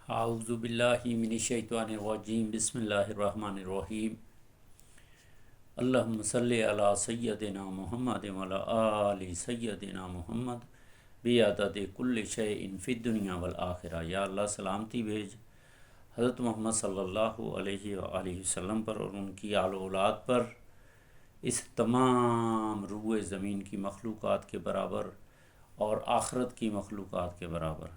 اعوذ باللہ من الشیطان الرجیم بسم اللہ الرحمن الرحیم اللہم صلی علی سیدنا محمد وعلی آل سیدنا محمد بعدد کل شیء فی الدنیا والآخرہ۔ یا اللہ سلامتی بھیج حضرت محمد صلی اللہ علیہ وآلہ وسلم پر اور ان کی آل و اولاد پر، اس تمام روئے زمین کی مخلوقات کے برابر اور آخرت کی مخلوقات کے برابر۔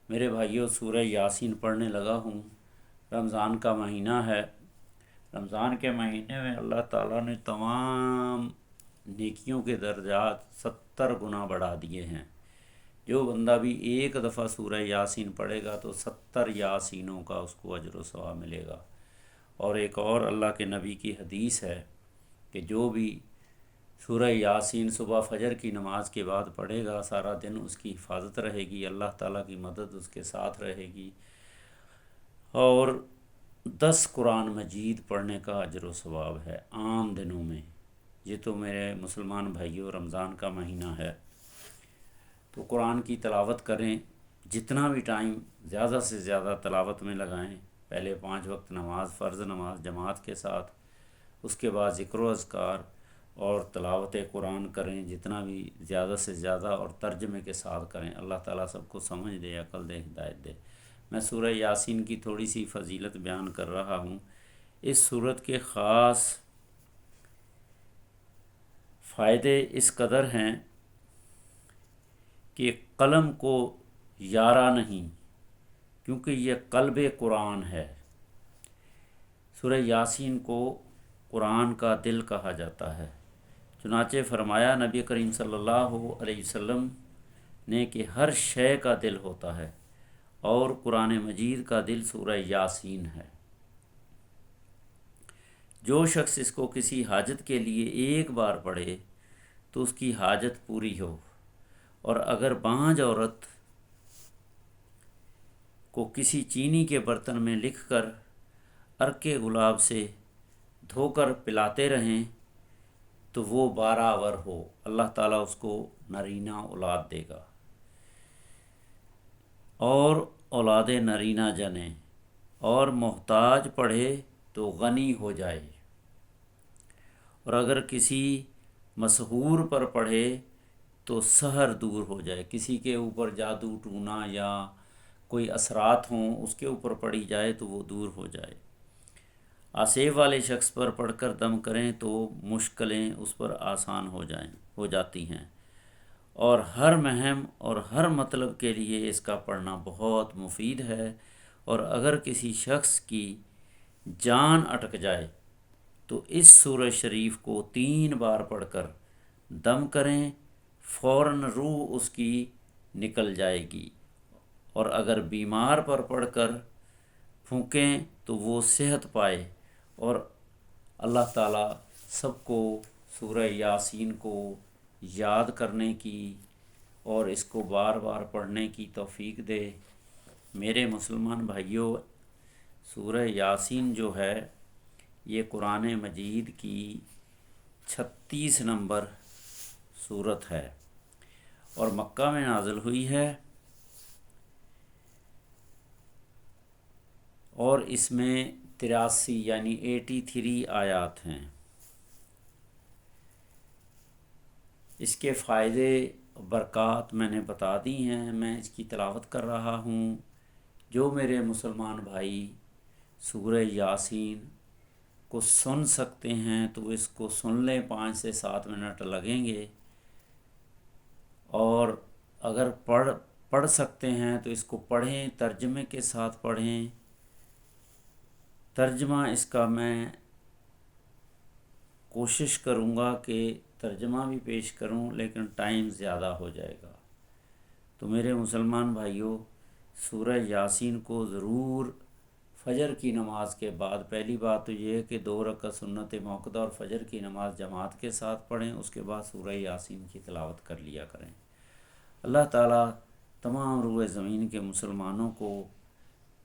میرے بھائیوں، سورہ یاسین پڑھنے لگا ہوں۔ رمضان کا مہینہ ہے۔ رمضان کے مہینے میں اللہ تعالیٰ نے تمام نیکیوں کے درجات 70 گنا بڑھا دیے ہیں۔ جو بندہ بھی ایک دفعہ سورہ یاسین پڑھے گا تو 70 یاسینوں کا اس کو اجر و ثواب ملے گا۔ اور ایک اور اللہ کے نبی کی حدیث ہے کہ جو بھی سورہ یاسین صبح فجر کی نماز کے بعد پڑھے گا، سارا دن اس کی حفاظت رہے گی، اللہ تعالیٰ کی مدد اس کے ساتھ رہے گی، اور 10 قرآن مجید پڑھنے کا اجر و ثواب ہے عام دنوں میں۔ یہ تو میرے مسلمان بھائیوں رمضان کا مہینہ ہے، تو قرآن کی تلاوت کریں، جتنا بھی ٹائم زیادہ سے زیادہ تلاوت میں لگائیں۔ پہلے 5 وقت نماز، فرض نماز جماعت کے ساتھ، اس کے بعد ذکر و اذکار اور تلاوت قرآن کریں، جتنا بھی زیادہ سے زیادہ، اور ترجمے کے ساتھ کریں۔ اللہ تعالیٰ سب کو سمجھ دے، عقل دے، ہدایت دے۔ میں سورہ یاسین کی تھوڑی سی فضیلت بیان کر رہا ہوں۔ اس سورت کے خاص فائدے اس قدر ہیں کہ قلم کو یارا نہیں، کیونکہ یہ قلب قرآن ہے۔ سورہ یاسین کو قرآن کا دل کہا جاتا ہے۔ چنانچہ فرمایا نبی کریم صلی اللہ علیہ وسلم نے کہ ہر شے کا دل ہوتا ہے، اور قرآن مجید کا دل سورہ یاسین ہے۔ جو شخص اس کو کسی حاجت کے لیے ایک بار پڑھے تو اس کی حاجت پوری ہو، اور اگر بانجھ عورت کو کسی چینی کے برتن میں لکھ کر عرق گلاب سے دھو کر پلاتے رہیں تو وہ 12 ور ہو، اللہ تعالیٰ اس کو نرینہ اولاد دے گا، اور اولاد نرینہ جنے، اور محتاج پڑھے تو غنی ہو جائے، اور اگر کسی مسحور پر پڑھے تو سحر دور ہو جائے۔ کسی کے اوپر جادو ٹونا یا کوئی اثرات ہوں، اس کے اوپر پڑھی جائے تو وہ دور ہو جائے۔ آسیب والے شخص پر پڑھ کر دم کریں تو مشکلیں اس پر آسان ہو جاتی ہیں، اور ہر مہم اور ہر مطلب کے لیے اس کا پڑھنا بہت مفید ہے۔ اور اگر کسی شخص کی جان اٹک جائے تو اس سورہ شریف کو 3 بار پڑھ کر دم کریں، فوراً روح اس کی نکل جائے گی، اور اگر بیمار پر پڑھ کر پھونکیں تو وہ صحت پائے۔ اور اللہ تعالیٰ سب کو سورہ یاسین کو یاد کرنے کی اور اس کو بار بار پڑھنے کی توفیق دے۔ میرے مسلمان بھائیوں، سورہ یاسین جو ہے یہ قرآن مجید کی 36 نمبر سورت ہے، اور مکہ میں نازل ہوئی ہے، اور اس میں 83 یعنی 83 آیات ہیں۔ اس کے فائدے برکات میں نے بتا دی ہیں، میں اس کی تلاوت کر رہا ہوں۔ جو میرے مسلمان بھائی سورہ یاسین کو سن سکتے ہیں تو اس کو سن لیں، 5 سے 7 منٹ لگیں گے، اور اگر پڑھ سکتے ہیں تو اس کو پڑھیں، ترجمے کے ساتھ پڑھیں۔ ترجمہ اس کا میں کوشش کروں گا کہ ترجمہ بھی پیش کروں، لیکن ٹائم زیادہ ہو جائے گا۔ تو میرے مسلمان بھائیوں، سورہ یاسین کو ضرور فجر کی نماز کے بعد، پہلی بات تو یہ ہے کہ 2 رکعت سنت موقدہ اور فجر کی نماز جماعت کے ساتھ پڑھیں، اس کے بعد سورہ یاسین کی تلاوت کر لیا کریں۔ اللہ تعالیٰ تمام روئے زمین کے مسلمانوں کو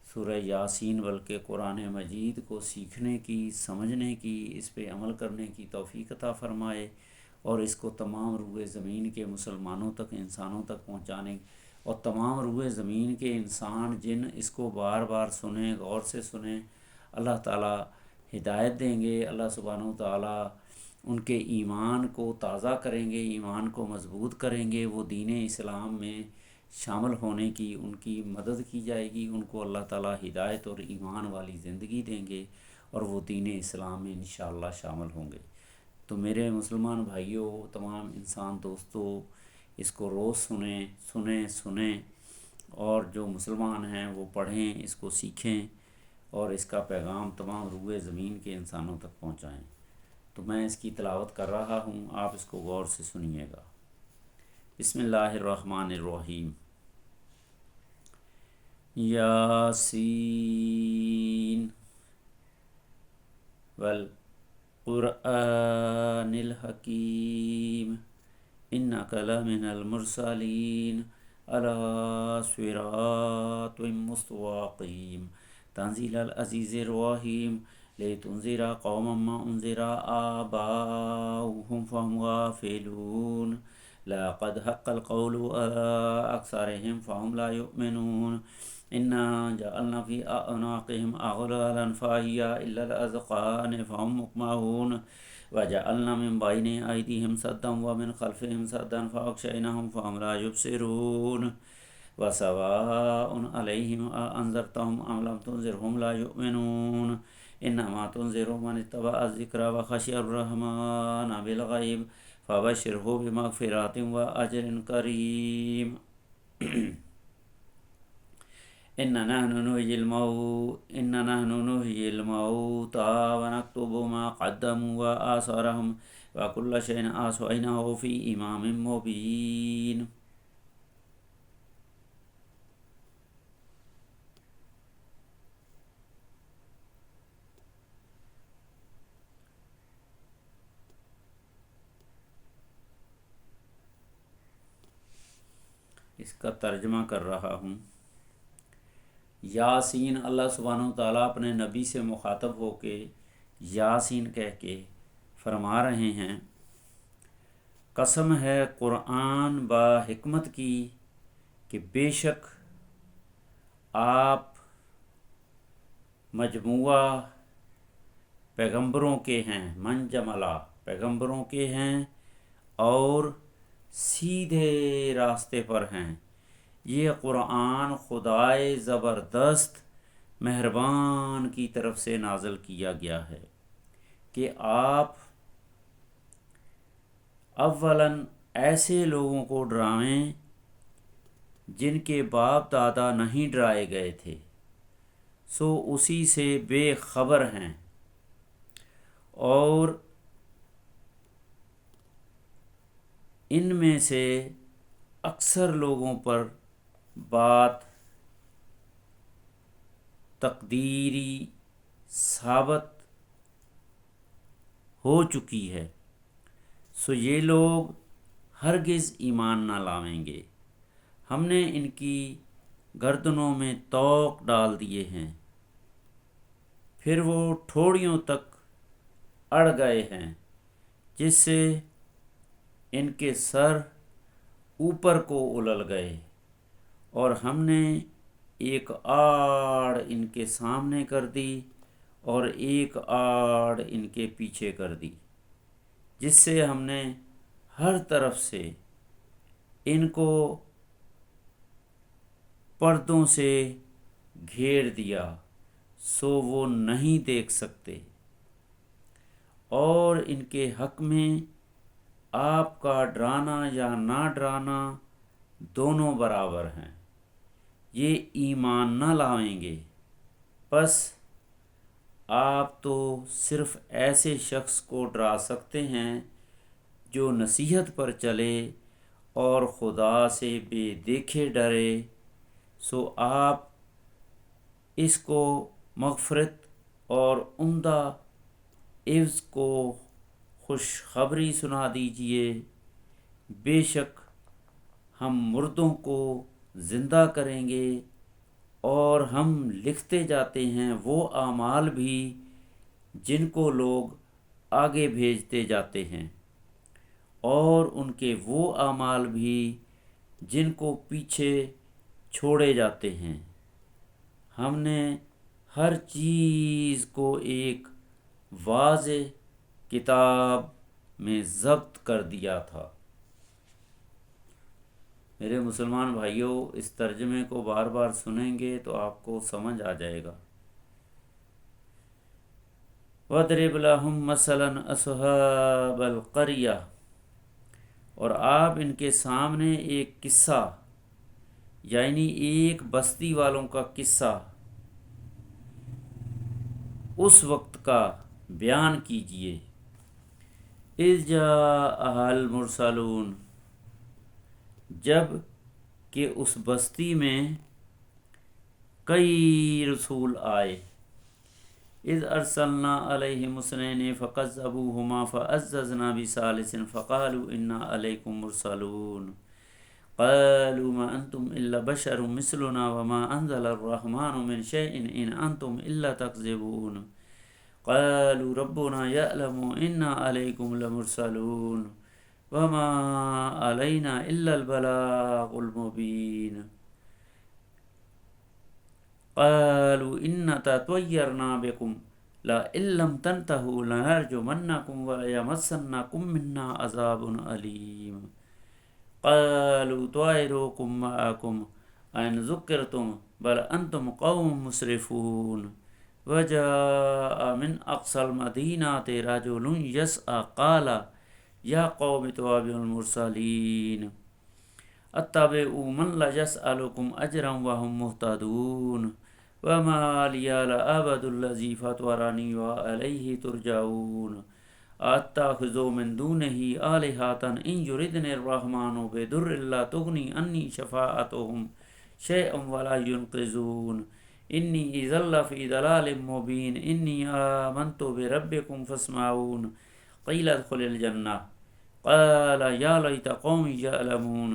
سورہ یاسین بلکہ قرآن مجید کو سیکھنے کی، سمجھنے کی، اس پہ عمل کرنے کی توفیق عطا فرمائے، اور اس کو تمام روئے زمین کے مسلمانوں تک، انسانوں تک پہنچانے اور تمام روئے زمین کے انسان جن اس کو بار بار سنیں، غور سے سنیں، اللہ تعالیٰ ہدایت دیں گے۔ اللہ سبحانہ و تعالیٰ ان کے ایمان کو تازہ کریں گے، ایمان کو مضبوط کریں گے، وہ دین اسلام میں شامل ہونے کی ان کی مدد کی جائے گی، ان کو اللہ تعالیٰ ہدایت اور ایمان والی زندگی دیں گے اور وہ دین اسلام میں انشاءاللہ شامل ہوں گے۔ تو میرے مسلمان بھائیوں، تمام انسان دوستوں، اس کو روز سنیں اور جو مسلمان ہیں وہ پڑھیں، اس کو سیکھیں اور اس کا پیغام تمام روئے زمین کے انسانوں تک پہنچائیں۔ تو میں اس کی تلاوت کر رہا ہوں، آپ اس کو غور سے سنیے گا۔ بسم اللہ الرحمن الرحیم۔ یاسین والقرآن الحکیم انک لمن المرسلین علی صراط مستقیم تنزیل العزیز الرحیم لتنذر قوما ما انذر آباؤهم فهم غافلون لقد حق القول على أكثرهم فهم لا يؤمنون إنا جعلنا في أعناقهم أغلالا فهي إلى الأذقان فهم مقمحون وجعلنا من بين أيديهم سدا ومن خلفهم سدا فأغشيناهم فهم لا يبصرون وسواء عليهم أأنذرتهم أم لم تنذرهم لا يؤمنون إنما تنذر من اتبع الذكر وخشي الرحمن بالغيب فبشره بمغفرة وأجر كريم إننا نحن نحيي الموتى ونكتب ما قدموا وآثارهم وكل شيء أحصيناه في إمام مبين۔ اس کا ترجمہ کر رہا ہوں۔ یاسین، اللہ سبحانہ و تعالیٰ اپنے نبی سے مخاطب ہو کے یاسین کہہ کے فرما رہے ہیں، قسم ہے قرآن با حکمت کی کہ بے شک آپ مجموعہ پیغمبروں کے ہیں، من جملہ پیغمبروں کے ہیں اور سیدھے راستے پر ہیں۔ یہ قرآن خدائے زبردست مہربان کی طرف سے نازل کیا گیا ہے کہ آپ اولاً ایسے لوگوں کو ڈرائیں جن کے باپ دادا نہیں ڈرائے گئے تھے، سو اسی سے بے خبر ہیں، اور ان میں سے اکثر لوگوں پر بات تقدیری ثابت ہو چکی ہے، سو یہ لوگ ہرگز ایمان نہ لائیں گے۔ ہم نے ان کی گردنوں میں طوق ڈال دیے ہیں، پھر وہ ٹھوڑیوں تک اڑ گئے ہیں، جس سے ان کے سر اوپر کو اولل گئے، اور ہم نے ایک آڑ ان کے سامنے کر دی اور ایک آڑ ان کے پیچھے کر دی، جس سے ہم نے ہر طرف سے ان کو پردوں سے گھیر دیا، سو وہ نہیں دیکھ سکتے، اور ان کے حق میں آپ کا ڈرانا یا نہ ڈرانا دونوں برابر ہیں۔ یہ ایمان نہ لائیں گے، پس آپ تو صرف ایسے شخص کو ڈرا سکتے ہیں جو نصیحت پر چلے اور خدا سے بے دیکھے ڈرے، سو آپ اس کو مغفرت اور عمدہ عوض کو خوشخبری سنا دیجئے۔ بے شک ہم مردوں کو زندہ کریں گے اور ہم لکھتے جاتے ہیں وہ اعمال بھی جن کو لوگ آگے بھیجتے جاتے ہیں، اور ان کے وہ اعمال بھی جن کو پیچھے چھوڑے جاتے ہیں۔ ہم نے ہر چیز کو ایک واضح کتاب میں ضبط کر دیا تھا۔ میرے مسلمان بھائیوں، اس ترجمے کو بار بار سنیں گے تو آپ کو سمجھ آ جائے گا۔ وَاضْرِبْ لَهُم مَثَلًا أَصْحَابَ الْقَرْيَةِ، اور آپ ان کے سامنے ایک قصہ یعنی ایک بستی والوں کا قصہ اس وقت کا بیان کیجئے۔ اِذْ جَاءَهَا الْمُرْسَلُونَ، جب کہ اس بستی میں کئی رسول آئے۔ اِذْ أَرْسَلْنَا عَلَيْهِمُ اثْنَيْنِ فَكَذَّبُوهُمَا فَعَزَّزْنَا بِثَالِثٍ فَقَالُوا إِنَّا عَلَيْكُمْ مُرْسَلُونَ قَالُوا مَا أَنْتُمْ إِلَّا بَشَرٌ مِثْلُنَا وَمَا أَنزَلَ الرَّحْمَنُ مِنْ شَيْءٍ إِنْ أَنْتُمْ إِلَّا تَكْذِبُونَ قَالُوا رَبُّنَا يَعْلَمُ إِنَّا عَلَيْكُمْ لَمُرْسَلُونَ وَمَا عَلَيْنَا إِلَّا الْبَلَاغُ الْمُبِينُ قَالُوا إِنَّا تَطَيَّرْنَا بِكُمْ لَئِن لَّمْ تَنْتَهُوا لَنَرْجُمَنَّكُمْ وَلَيَمَسَّنَّكُم مِّنَّا عَذَابٌ أَلِيمٌ قَالُوا طَائِرُكُم مَّعَكُمْ أَئِن ذُكِّرْتُم بَلْ أَنتُمْ قَوْمٌ مُّسْرِفُونَ وَجَاءَ مِنْ أَقْصَى الْمَدِينَةِ رَجُلٌ يَسْعَىٰ قَالَ يَا قَوْمِ اتَّبِعُوا الْمُرْسَلِينَ اتَّبِعُوا مَن لَّا يَسْأَلُكُمْ أَجْرًا وَهُم مُّهْتَدُونَ وَمَا لِيَ لَا أَعْبُدُ الَّذِي فَطَرَنِي وَإِلَيْهِ تُرْجَعُونَ أَتَّخِذُ مِن دُونِهِ آلِهَةً إِن يُرِدْنِ الرَّحْمَنُ بِضُرٍّ لَّا تُغْنِ عَنِّي شَفَاعَتُهُمْ شَيْئًا وَلَا يُنقِذُونِ إِنِّي إِذًا لَّفِي ضَلَالٍ مُّبِينٍ إِنِّي آمَنتُ بِرَبِّكُمْ فَاسْمَعُونِ قِيلَ ادْخُلِ الْجَنَّةَ قَالَ يَا لَيْتَ قَوْمِي يَعْلَمُونَ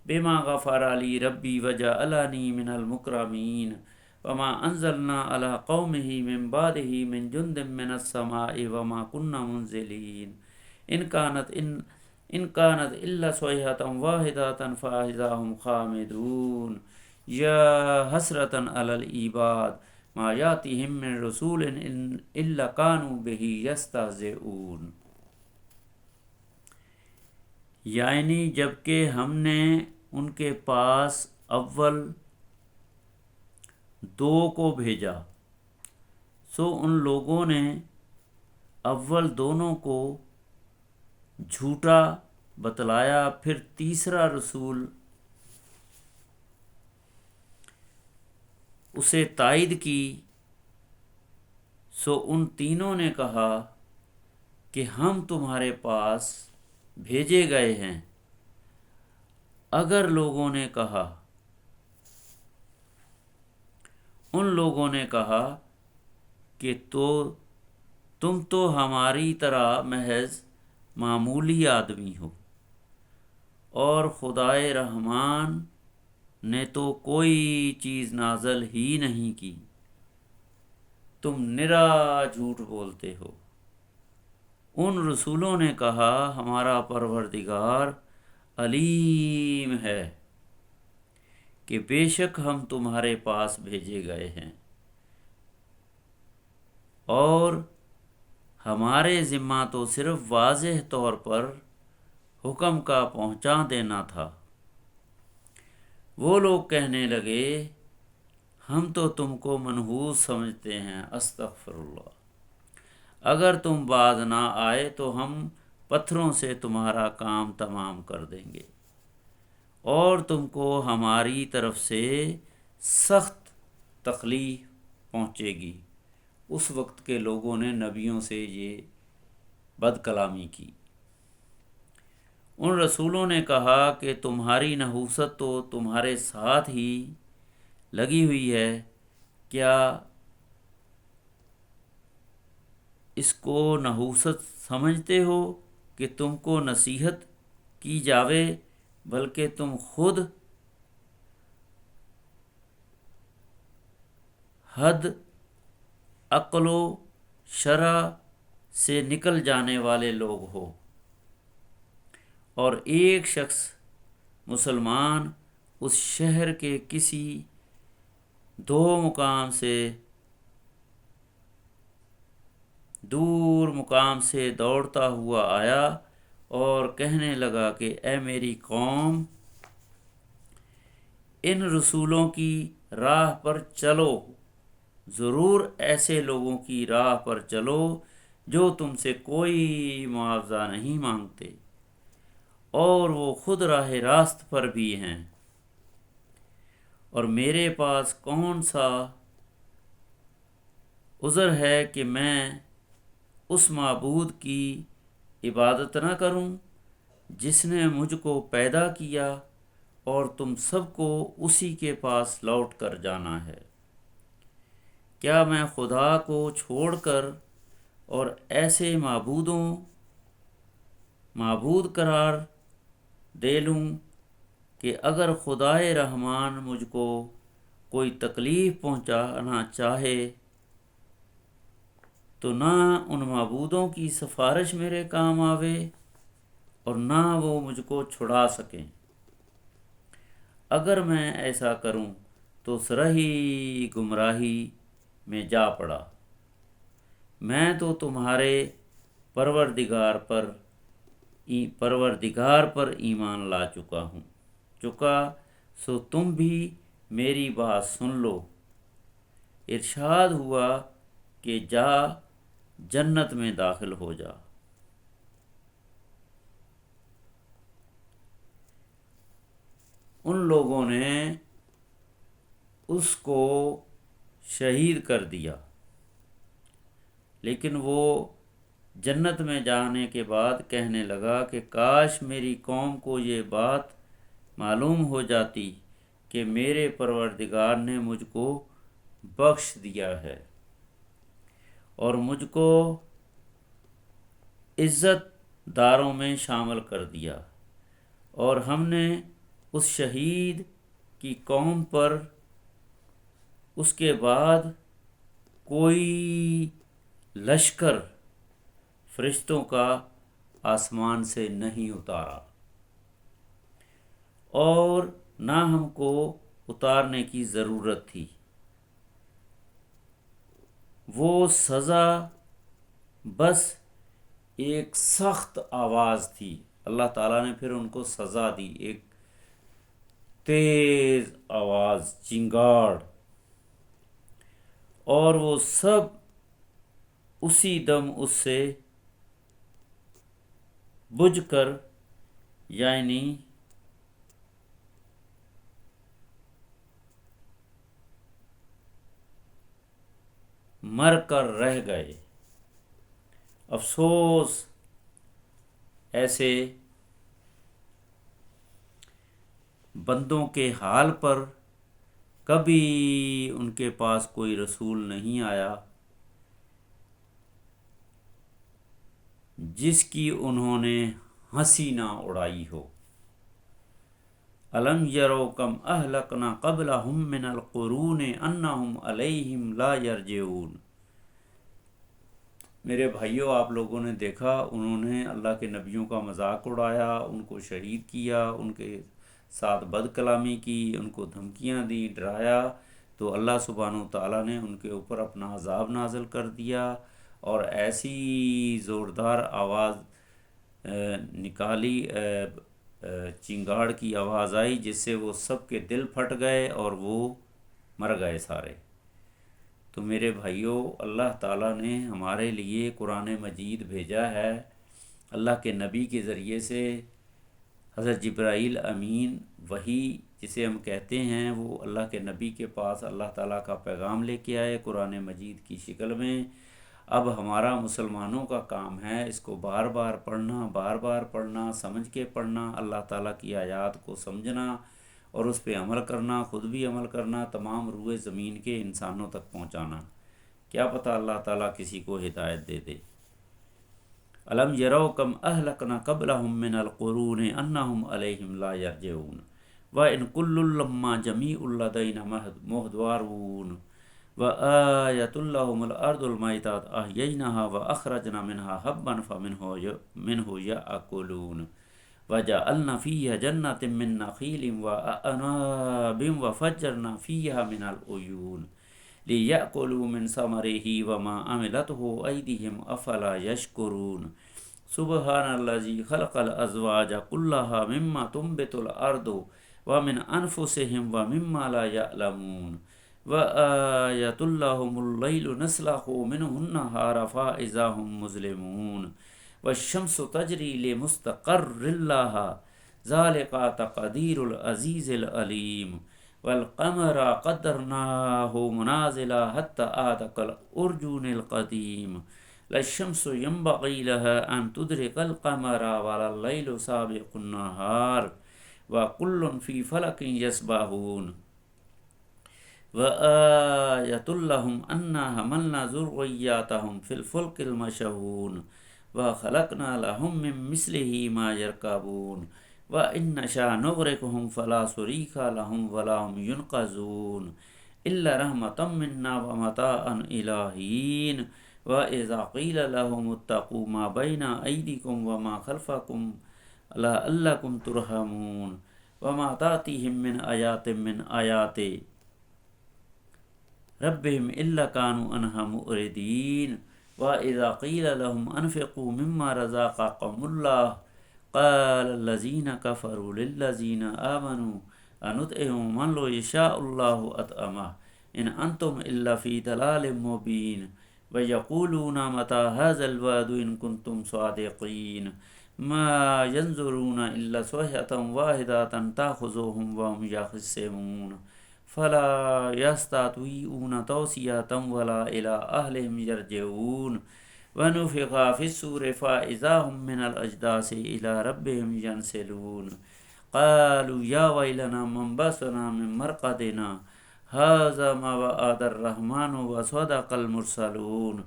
بِمَا غَفَرَ لِي رَبِّي وَجَعَلَنِي مِنَ الْمُكْرَمِينَ وَمَا أَنزَلْنَا عَلَىٰ قَوْمِهِ مِن بَعْدِهِ مِن جُندٍ مِّنَ السَّمَاءِ وَمَا كُنَّا مُنزِلِينَ إِن كَانَتْ إِلَّا صَيْحَةً وَاحِدَةً فَإِذَا هُمْ خَامِدُونَ يَا حَسْرَةً عَلَى الْعِبَادِ مَا يَأْتِيهِم مِّن رَّسُولٍ إِلَّا كَانُوا بِهِ يَسْتَهْزِئُونَ، یعنی جبکہ ہم نے ان کے پاس اول دو کو بھیجا، سو ان لوگوں نے اول دونوں کو جھوٹا بتلایا، پھر تیسرا رسول اسے تائید کی، سو ان تینوں نے کہا کہ ہم تمہارے پاس بھیجے گئے ہیں۔ ان لوگوں نے کہا کہ تم تو ہماری طرح محض معمولی آدمی ہو، اور خدائے رحمان نے تو کوئی چیز نازل ہی نہیں کی، تم نرا جھوٹ بولتے ہو۔ ان رسولوں نے کہا ہمارا پروردگار علیم ہے کہ بے شک ہم تمہارے پاس بھیجے گئے ہیں، اور ہمارے ذمہ تو صرف واضح طور پر حکم کا پہنچا دینا تھا۔ وہ لوگ کہنے لگے ہم تو تم کو منحوس سمجھتے ہیں، استغفر اللہ، اگر تم باز نہ آئے تو ہم پتھروں سے تمہارا کام تمام کر دیں گے، اور تم کو ہماری طرف سے سخت تکلیف پہنچے گی۔ اس وقت کے لوگوں نے نبیوں سے یہ بد کلامی کی۔ ان رسولوں نے کہا کہ تمہاری نحوست تو تمہارے ساتھ ہی لگی ہوئی ہے، کیا اس کو نحوست سمجھتے ہو کہ تم کو نصیحت کی جاوے، بلکہ تم خود حد عقل و شرع سے نکل جانے والے لوگ ہو، اور ایک شخص مسلمان اس شہر کے کسی دو مقام سے دور مقام سے دوڑتا ہوا آیا اور کہنے لگا کہ اے میری قوم، ان رسولوں کی راہ پر چلو، ضرور ایسے لوگوں کی راہ پر چلو جو تم سے کوئی معاوضہ نہیں مانگتے اور وہ خود راہ راست پر بھی ہیں، اور میرے پاس کون سا عذر ہے کہ میں اس معبود کی عبادت نہ کروں جس نے مجھ کو پیدا کیا اور تم سب کو اسی کے پاس لوٹ کر جانا ہے۔ کیا میں خدا کو چھوڑ کر اور ایسے معبود قرار دے لوں کہ اگر خدائے رحمان مجھ کو کوئی تکلیف پہنچانا چاہے تو نہ ان معبودوں کی سفارش میرے کام آوے اور نہ وہ مجھ کو چھڑا سکیں۔ اگر میں ایسا کروں تو سرہی گمراہی میں جا پڑا۔ میں تو تمہارے پروردگار پر ایمان لا چکا سو تم بھی میری بات سن لو۔ ارشاد ہوا کہ جا جنت میں داخل ہو جا۔ ان لوگوں نے اس کو شہید کر دیا، لیکن وہ جنت میں جانے کے بعد کہنے لگا کہ کاش میری قوم کو یہ بات معلوم ہو جاتی کہ میرے پروردگار نے مجھ کو بخش دیا ہے اور مجھ کو عزت داروں میں شامل کر دیا، اور ہم نے اس شہید کی قوم پر اس کے بعد کوئی لشکر فرشتوں کا آسمان سے نہیں اتارا اور نہ ہم کو اتارنے کی ضرورت تھی۔ وہ سزا بس ایک سخت آواز تھی۔ اللہ تعالیٰ نے پھر ان کو سزا دی، ایک تیز آواز، چنگاڑ، اور وہ سب اسی دم اس سے بجھ کر یعنی مر کر رہ گئے۔ افسوس ایسے بندوں کے حال پر، کبھی ان کے پاس کوئی رسول نہیں آیا جس کی انہوں نے ہنسی نہ اڑائی ہو۔ الم یروا کم اہلکنا قبلہم من القرون انہم علیہم لا یرجعون۔ میرے بھائیوں، آپ لوگوں نے دیکھا انہوں نے اللہ کے نبیوں کا مذاق اڑایا، ان کو شہید کیا، ان کے ساتھ بد کلامی کی، ان کو دھمکیاں دی، ڈرایا، تو اللہ سبحانہ وتعالیٰ نے ان کے اوپر اپنا عذاب نازل کر دیا اور ایسی زوردار آواز نکالی، چنگاڑ کی آواز آئی جس سے وہ سب کے دل پھٹ گئے اور وہ مر گئے سارے۔ تو میرے بھائیوں، اللہ تعالیٰ نے ہمارے لیے قرآن مجید بھیجا ہے اللہ کے نبی کے ذریعے سے۔ حضرت جبرائیل امین وحی جسے ہم کہتے ہیں، وہ اللہ کے نبی کے پاس اللہ تعالیٰ کا پیغام لے کے آئے قرآن مجید کی شکل میں۔ اب ہمارا مسلمانوں کا کام ہے اس کو بار بار پڑھنا، سمجھ کے پڑھنا، اللہ تعالیٰ کی آیات کو سمجھنا اور اس پہ عمل کرنا، خود بھی عمل کرنا، تمام روئے زمین کے انسانوں تک پہنچانا۔ کیا پتہ اللہ تعالیٰ کسی کو ہدایت دے دے۔ الم یروا کم اہلکنا قبلہم من القرون انہم علیہم لا یرجعون وان کل لما جمیع لدینا محضرون وآیۃ لہم الارض المیتۃ احییناها واخرجنا منها حبا فمنہ یأکلون وجعلنا فيها جنات من نخيل وأعناب وفجرنا فيها من العيون ليأكلوا من ثمره وما عملته أيديهم أفلا يشكرون سبحان الذي خلق الأزواج كلها مما تنبت الأرض ومن أنفسهم ومما لا يعلمون وآية لهم الليل نسلخ منه النهار فإذا هم مظلمون والشمس تجري لمستقر لها ذلك تقدير العزيز العليم والقمر قدرناه منازلا حتى عاد كالأرجون القديم لا الشمس ينبغي لها أن تدرك القمر ولا الليل سابق النهار وكل في فلك يسبحون وآية لهم أنا حملنا ذرياتهم في الفلك المشحون وخلقنا لهم من مثله ما يركبون وإن نشأ نغرقهم فلا صريخ لهم ولا هم ينقذون إلا رحمة منا ومتاعا إلى حين وإذا قيل لهم اتقوا ما بين أيديكم وما خلفكم لعلكم ترحمون وما تأتيهم من آيات من آيات ربهم إلا كانوا عنها معرضين وإذا قيل لهم أنفقوا مما رزقكم الله قال الذين كفروا للذين آمنوا أنطعم من لو يشاء الله أطعمه إن أنتم إلا في ضلال مبين ويقولون متى هذا الوعد إن كنتم صادقين ما ينظرون إلا صيحة واحدة تأخذهم وهم يخصمون فلا يستطيعون توصية ولا إلى أهلهم يرجعون ونفخ في الصور فإذا هم من الأجداث إلى ربهم ينسلون قالوا يا ويلنا من بعثنا من مرقدنا هذا ما وعد الرحمن وصدق المرسلون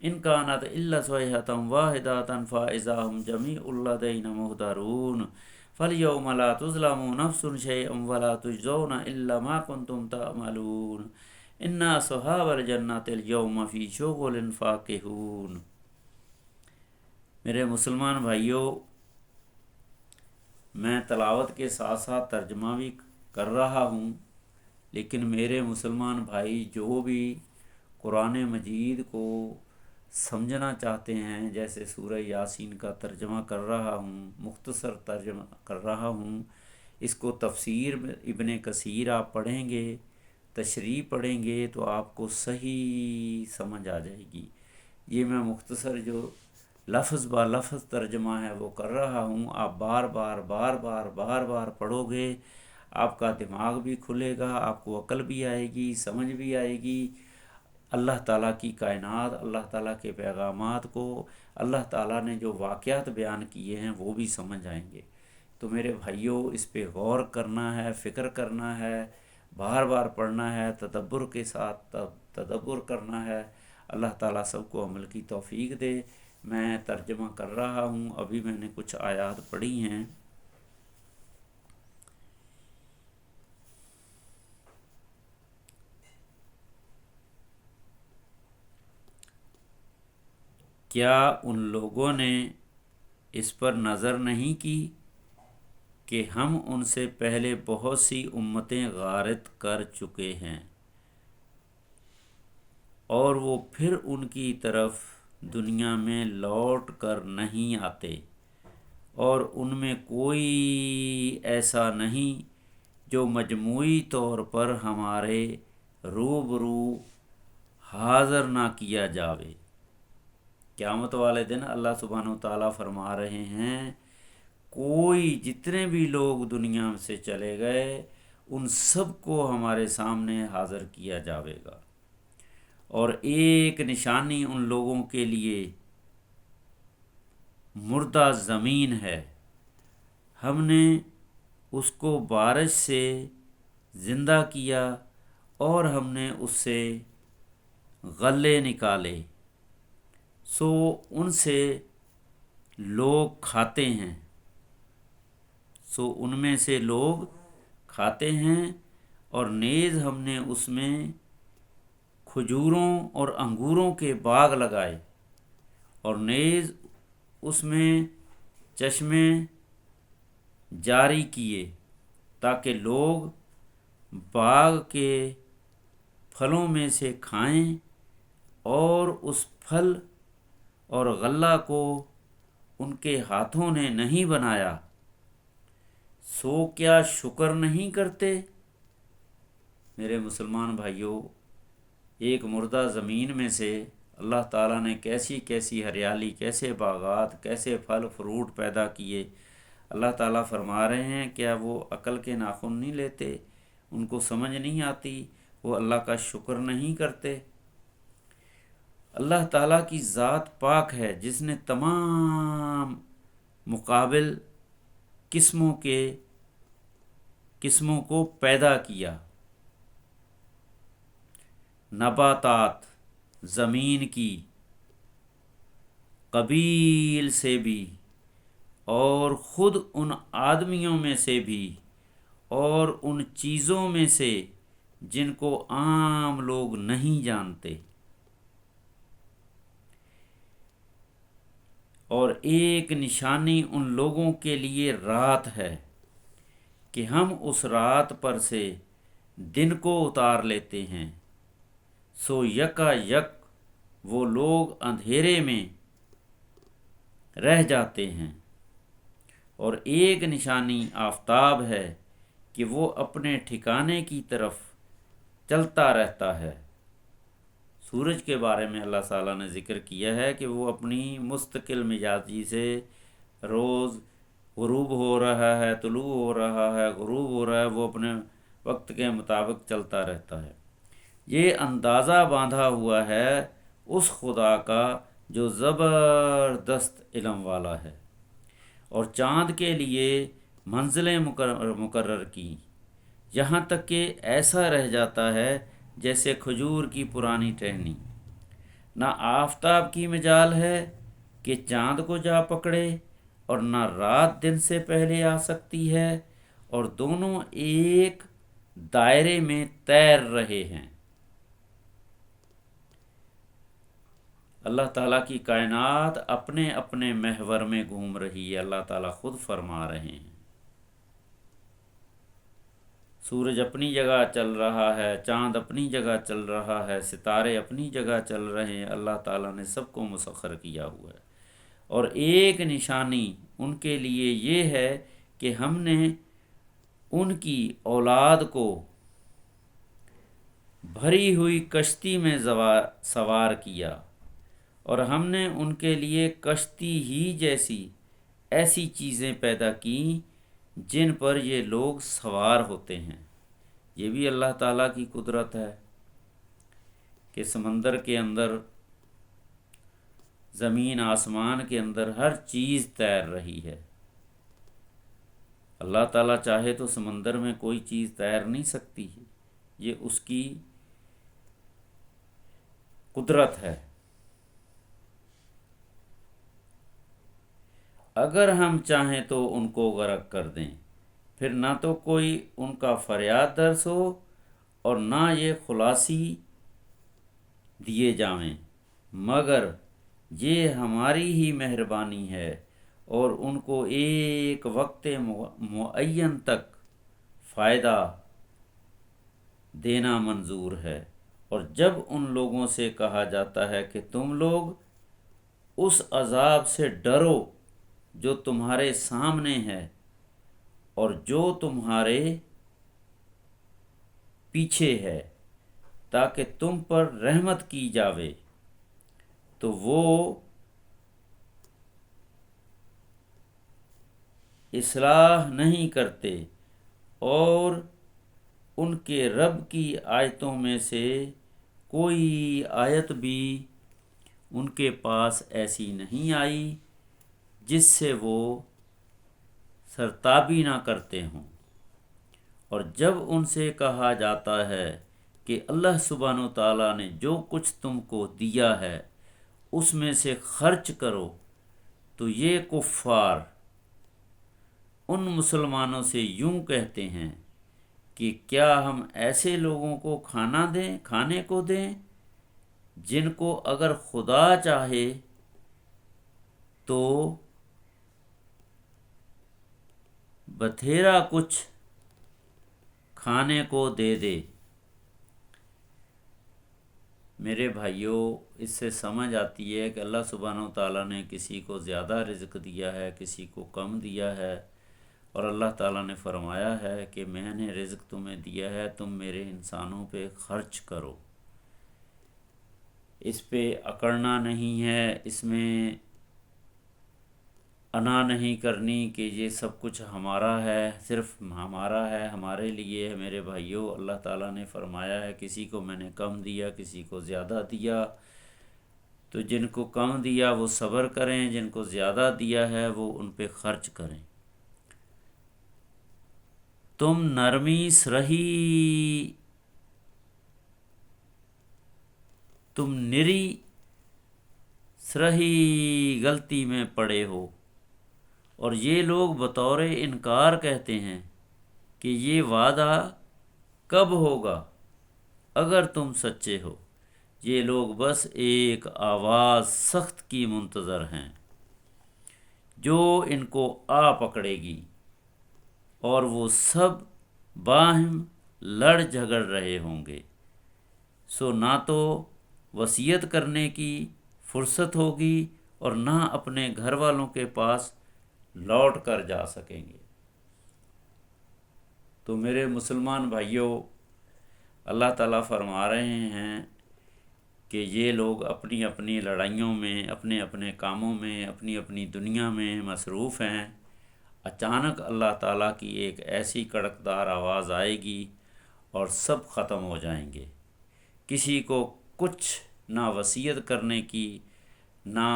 إن كانت إلا صيحة واحدة فإذا هم جميع لدينا محضرون فاليوم لا تظلم نفس شيئا ولا تجزون إلا ما كنتم تعملون إن أصحاب الجنة اليوم في شغل فاكهون۔ میرے مسلمان بھائیوں، میں تلاوت کے ساتھ ساتھ ترجمہ بھی کر رہا ہوں، لیکن میرے مسلمان بھائی جو بھی قرآن مجید کو سمجھنا چاہتے ہیں، جیسے سورہ یاسین کا ترجمہ کر رہا ہوں، مختصر ترجمہ کر رہا ہوں، اس کو تفسیر ابن کثیر آپ پڑھیں گے، تشریح پڑھیں گے تو آپ کو صحیح سمجھ آ جائے گی۔ یہ میں مختصر جو لفظ با لفظ ترجمہ ہے وہ کر رہا ہوں، آپ بار بار پڑھو گے، آپ کا دماغ بھی کھلے گا، آپ کو عقل بھی آئے گی، سمجھ بھی آئے گی، اللہ تعالیٰ کی کائنات، اللہ تعالیٰ کے پیغامات کو، اللہ تعالیٰ نے جو واقعات بیان کیے ہیں وہ بھی سمجھ آئیں گے۔ تو میرے بھائیوں، اس پہ غور کرنا ہے، فکر کرنا ہے، بار بار پڑھنا ہے، تدبر کے ساتھ تدبر کرنا ہے۔ اللہ تعالیٰ سب کو عمل کی توفیق دے۔ میں ترجمہ کر رہا ہوں، ابھی میں نے کچھ آیات پڑھی ہیں۔ کیا ان لوگوں نے اس پر نظر نہیں کی کہ ہم ان سے پہلے بہت سی امتیں غارت کر چکے ہیں، اور وہ پھر ان کی طرف دنیا میں لوٹ کر نہیں آتے، اور ان میں کوئی ایسا نہیں جو مجموعی طور پر ہمارے روبرو حاضر نہ کیا جاوے۔ قیامت والے دن اللہ سبحانہ و تعالیٰ فرما رہے ہیں، کوئی جتنے بھی لوگ دنیا سے چلے گئے ان سب کو ہمارے سامنے حاضر کیا جاوے گا، اور ایک نشانی ان لوگوں کے لیے مردہ زمین ہے، ہم نے اس کو بارش سے زندہ کیا اور ہم نے اس سے غلے نکالے، سو ان سے لوگ کھاتے ہیں، سو ان میں سے لوگ کھاتے ہیں، اور نیز ہم نے اس میں کھجوروں اور انگوروں کے باغ لگائے، اور نیز اس میں چشمے جاری کیے تاکہ لوگ باغ کے پھلوں میں سے کھائیں، اور اس پھل اور غلہ کو ان کے ہاتھوں نے نہیں بنایا، سو کیا شکر نہیں کرتے؟ میرے مسلمان بھائیوں، ایک مردہ زمین میں سے اللہ تعالیٰ نے کیسی کیسی ہریالی، کیسے باغات، کیسے پھل فروٹ پیدا کیے۔ اللہ تعالیٰ فرما رہے ہیں کیا وہ عقل کے ناخن نہیں لیتے؟ ان کو سمجھ نہیں آتی؟ وہ اللہ کا شکر نہیں کرتے؟ اللہ تعالیٰ کی ذات پاک ہے جس نے تمام مقابل قسموں کو پیدا کیا، نباتات، زمین کی، قبیل سے بھی، اور خود ان آدمیوں میں سے بھی، اور ان چیزوں میں سے جن کو عام لوگ نہیں جانتے۔ اور ایک نشانی ان لوگوں کے لیے رات ہے کہ ہم اس رات پر سے دن کو اتار لیتے ہیں، سو یکا یک وہ لوگ اندھیرے میں رہ جاتے ہیں۔ اور ایک نشانی آفتاب ہے کہ وہ اپنے ٹھکانے کی طرف چلتا رہتا ہے۔ سورج کے بارے میں اللہ تعالیٰ نے ذکر کیا ہے کہ وہ اپنی مستقل مزاجی سے روز غروب ہو رہا ہے، طلوع ہو رہا ہے، غروب ہو رہا ہے، وہ اپنے وقت کے مطابق چلتا رہتا ہے۔ یہ اندازہ باندھا ہوا ہے اس خدا کا جو زبردست علم والا ہے، اور چاند کے لیے منزلیں مقرر کی، یہاں تک کہ ایسا رہ جاتا ہے جیسے کھجور کی پرانی ٹہنی۔ نہ آفتاب کی مجال ہے کہ چاند کو جا پکڑے، اور نہ رات دن سے پہلے آ سکتی ہے، اور دونوں ایک دائرے میں تیر رہے ہیں۔ اللہ تعالیٰ کی کائنات اپنے اپنے محور میں گھوم رہی ہے، اللہ تعالیٰ خود فرما رہے ہیں۔ سورج اپنی جگہ چل رہا ہے، چاند اپنی جگہ چل رہا ہے، ستارے اپنی جگہ چل رہے ہیں، اللہ تعالیٰ نے سب کو مسخر کیا ہوا ہے۔ اور ایک نشانی ان کے لیے یہ ہے کہ ہم نے ان کی اولاد کو بھری ہوئی کشتی میں سوار کیا، اور ہم نے ان کے لیے کشتی ہی جیسی ایسی چیزیں پیدا کیں جن پر یہ لوگ سوار ہوتے ہیں۔ یہ بھی اللہ تعالیٰ کی قدرت ہے کہ سمندر کے اندر، زمین آسمان کے اندر ہر چیز تیر رہی ہے۔ اللہ تعالیٰ چاہے تو سمندر میں کوئی چیز تیر نہیں سکتی، یہ اس کی قدرت ہے۔ اگر ہم چاہیں تو ان کو غرق کر دیں، پھر نہ تو کوئی ان کا فریاد درس ہو، اور نہ یہ خلاصی دیے جائیں، مگر یہ ہماری ہی مہربانی ہے، اور ان کو ایک وقت معین تک فائدہ دینا منظور ہے۔ اور جب ان لوگوں سے کہا جاتا ہے کہ تم لوگ اس عذاب سے ڈرو جو تمہارے سامنے ہے اور جو تمہارے پیچھے ہے، تاکہ تم پر رحمت کی جاوے، تو وہ اصلاح نہیں کرتے، اور ان کے رب کی آیتوں میں سے کوئی آیت بھی ان کے پاس ایسی نہیں آئی جس سے وہ سرتابی نہ کرتے ہوں۔ اور جب ان سے کہا جاتا ہے کہ اللہ سبحانہ و تعالیٰ نے جو کچھ تم کو دیا ہے اس میں سے خرچ کرو، تو یہ کفار ان مسلمانوں سے یوں کہتے ہیں کہ کیا ہم ایسے لوگوں کو کھانے کو دیں جن کو اگر خدا چاہے تو بتھیرا کچھ کھانے کو دے دے۔ میرے بھائیوں، اس سے سمجھ آتی ہے کہ اللہ سبحانہ و تعالیٰ نے کسی کو زیادہ رزق دیا ہے، کسی کو کم دیا ہے، اور اللہ تعالیٰ نے فرمایا ہے کہ میں نے رزق تمہیں دیا ہے، تم میرے انسانوں پہ خرچ کرو۔ اس پہ اکڑنا نہیں ہے، اس میں انا نہیں کرنی کہ یہ سب کچھ ہمارا ہے، صرف ہمارا ہے، ہمارے لیے ہے۔ میرے بھائیوں، اللہ تعالیٰ نے فرمایا ہے کسی کو میں نے کم دیا، کسی کو زیادہ دیا، تو جن کو کم دیا وہ صبر کریں، جن کو زیادہ دیا ہے وہ ان پہ خرچ کریں۔ تم نرمی سرہی، تم نری سرہی غلطی میں پڑے ہو، اور یہ لوگ بطور انکار کہتے ہیں کہ یہ وعدہ کب ہوگا اگر تم سچے ہو۔ یہ لوگ بس ایک آواز سخت کی منتظر ہیں جو ان کو آ پکڑے گی، اور وہ سب باہم لڑ جھگڑ رہے ہوں گے، سو نہ تو وصیت کرنے کی فرصت ہوگی اور نہ اپنے گھر والوں کے پاس لوٹ کر جا سکیں گے۔ تو میرے مسلمان بھائیوں، اللہ تعالیٰ فرما رہے ہیں کہ یہ لوگ اپنی اپنی لڑائیوں میں، اپنے اپنے کاموں میں، اپنی اپنی دنیا میں مصروف ہیں۔ اچانک اللہ تعالیٰ کی ایک ایسی کڑکدار آواز آئے گی اور سب ختم ہو جائیں گے۔ کسی کو کچھ نہ وصیت کرنے کی، نہ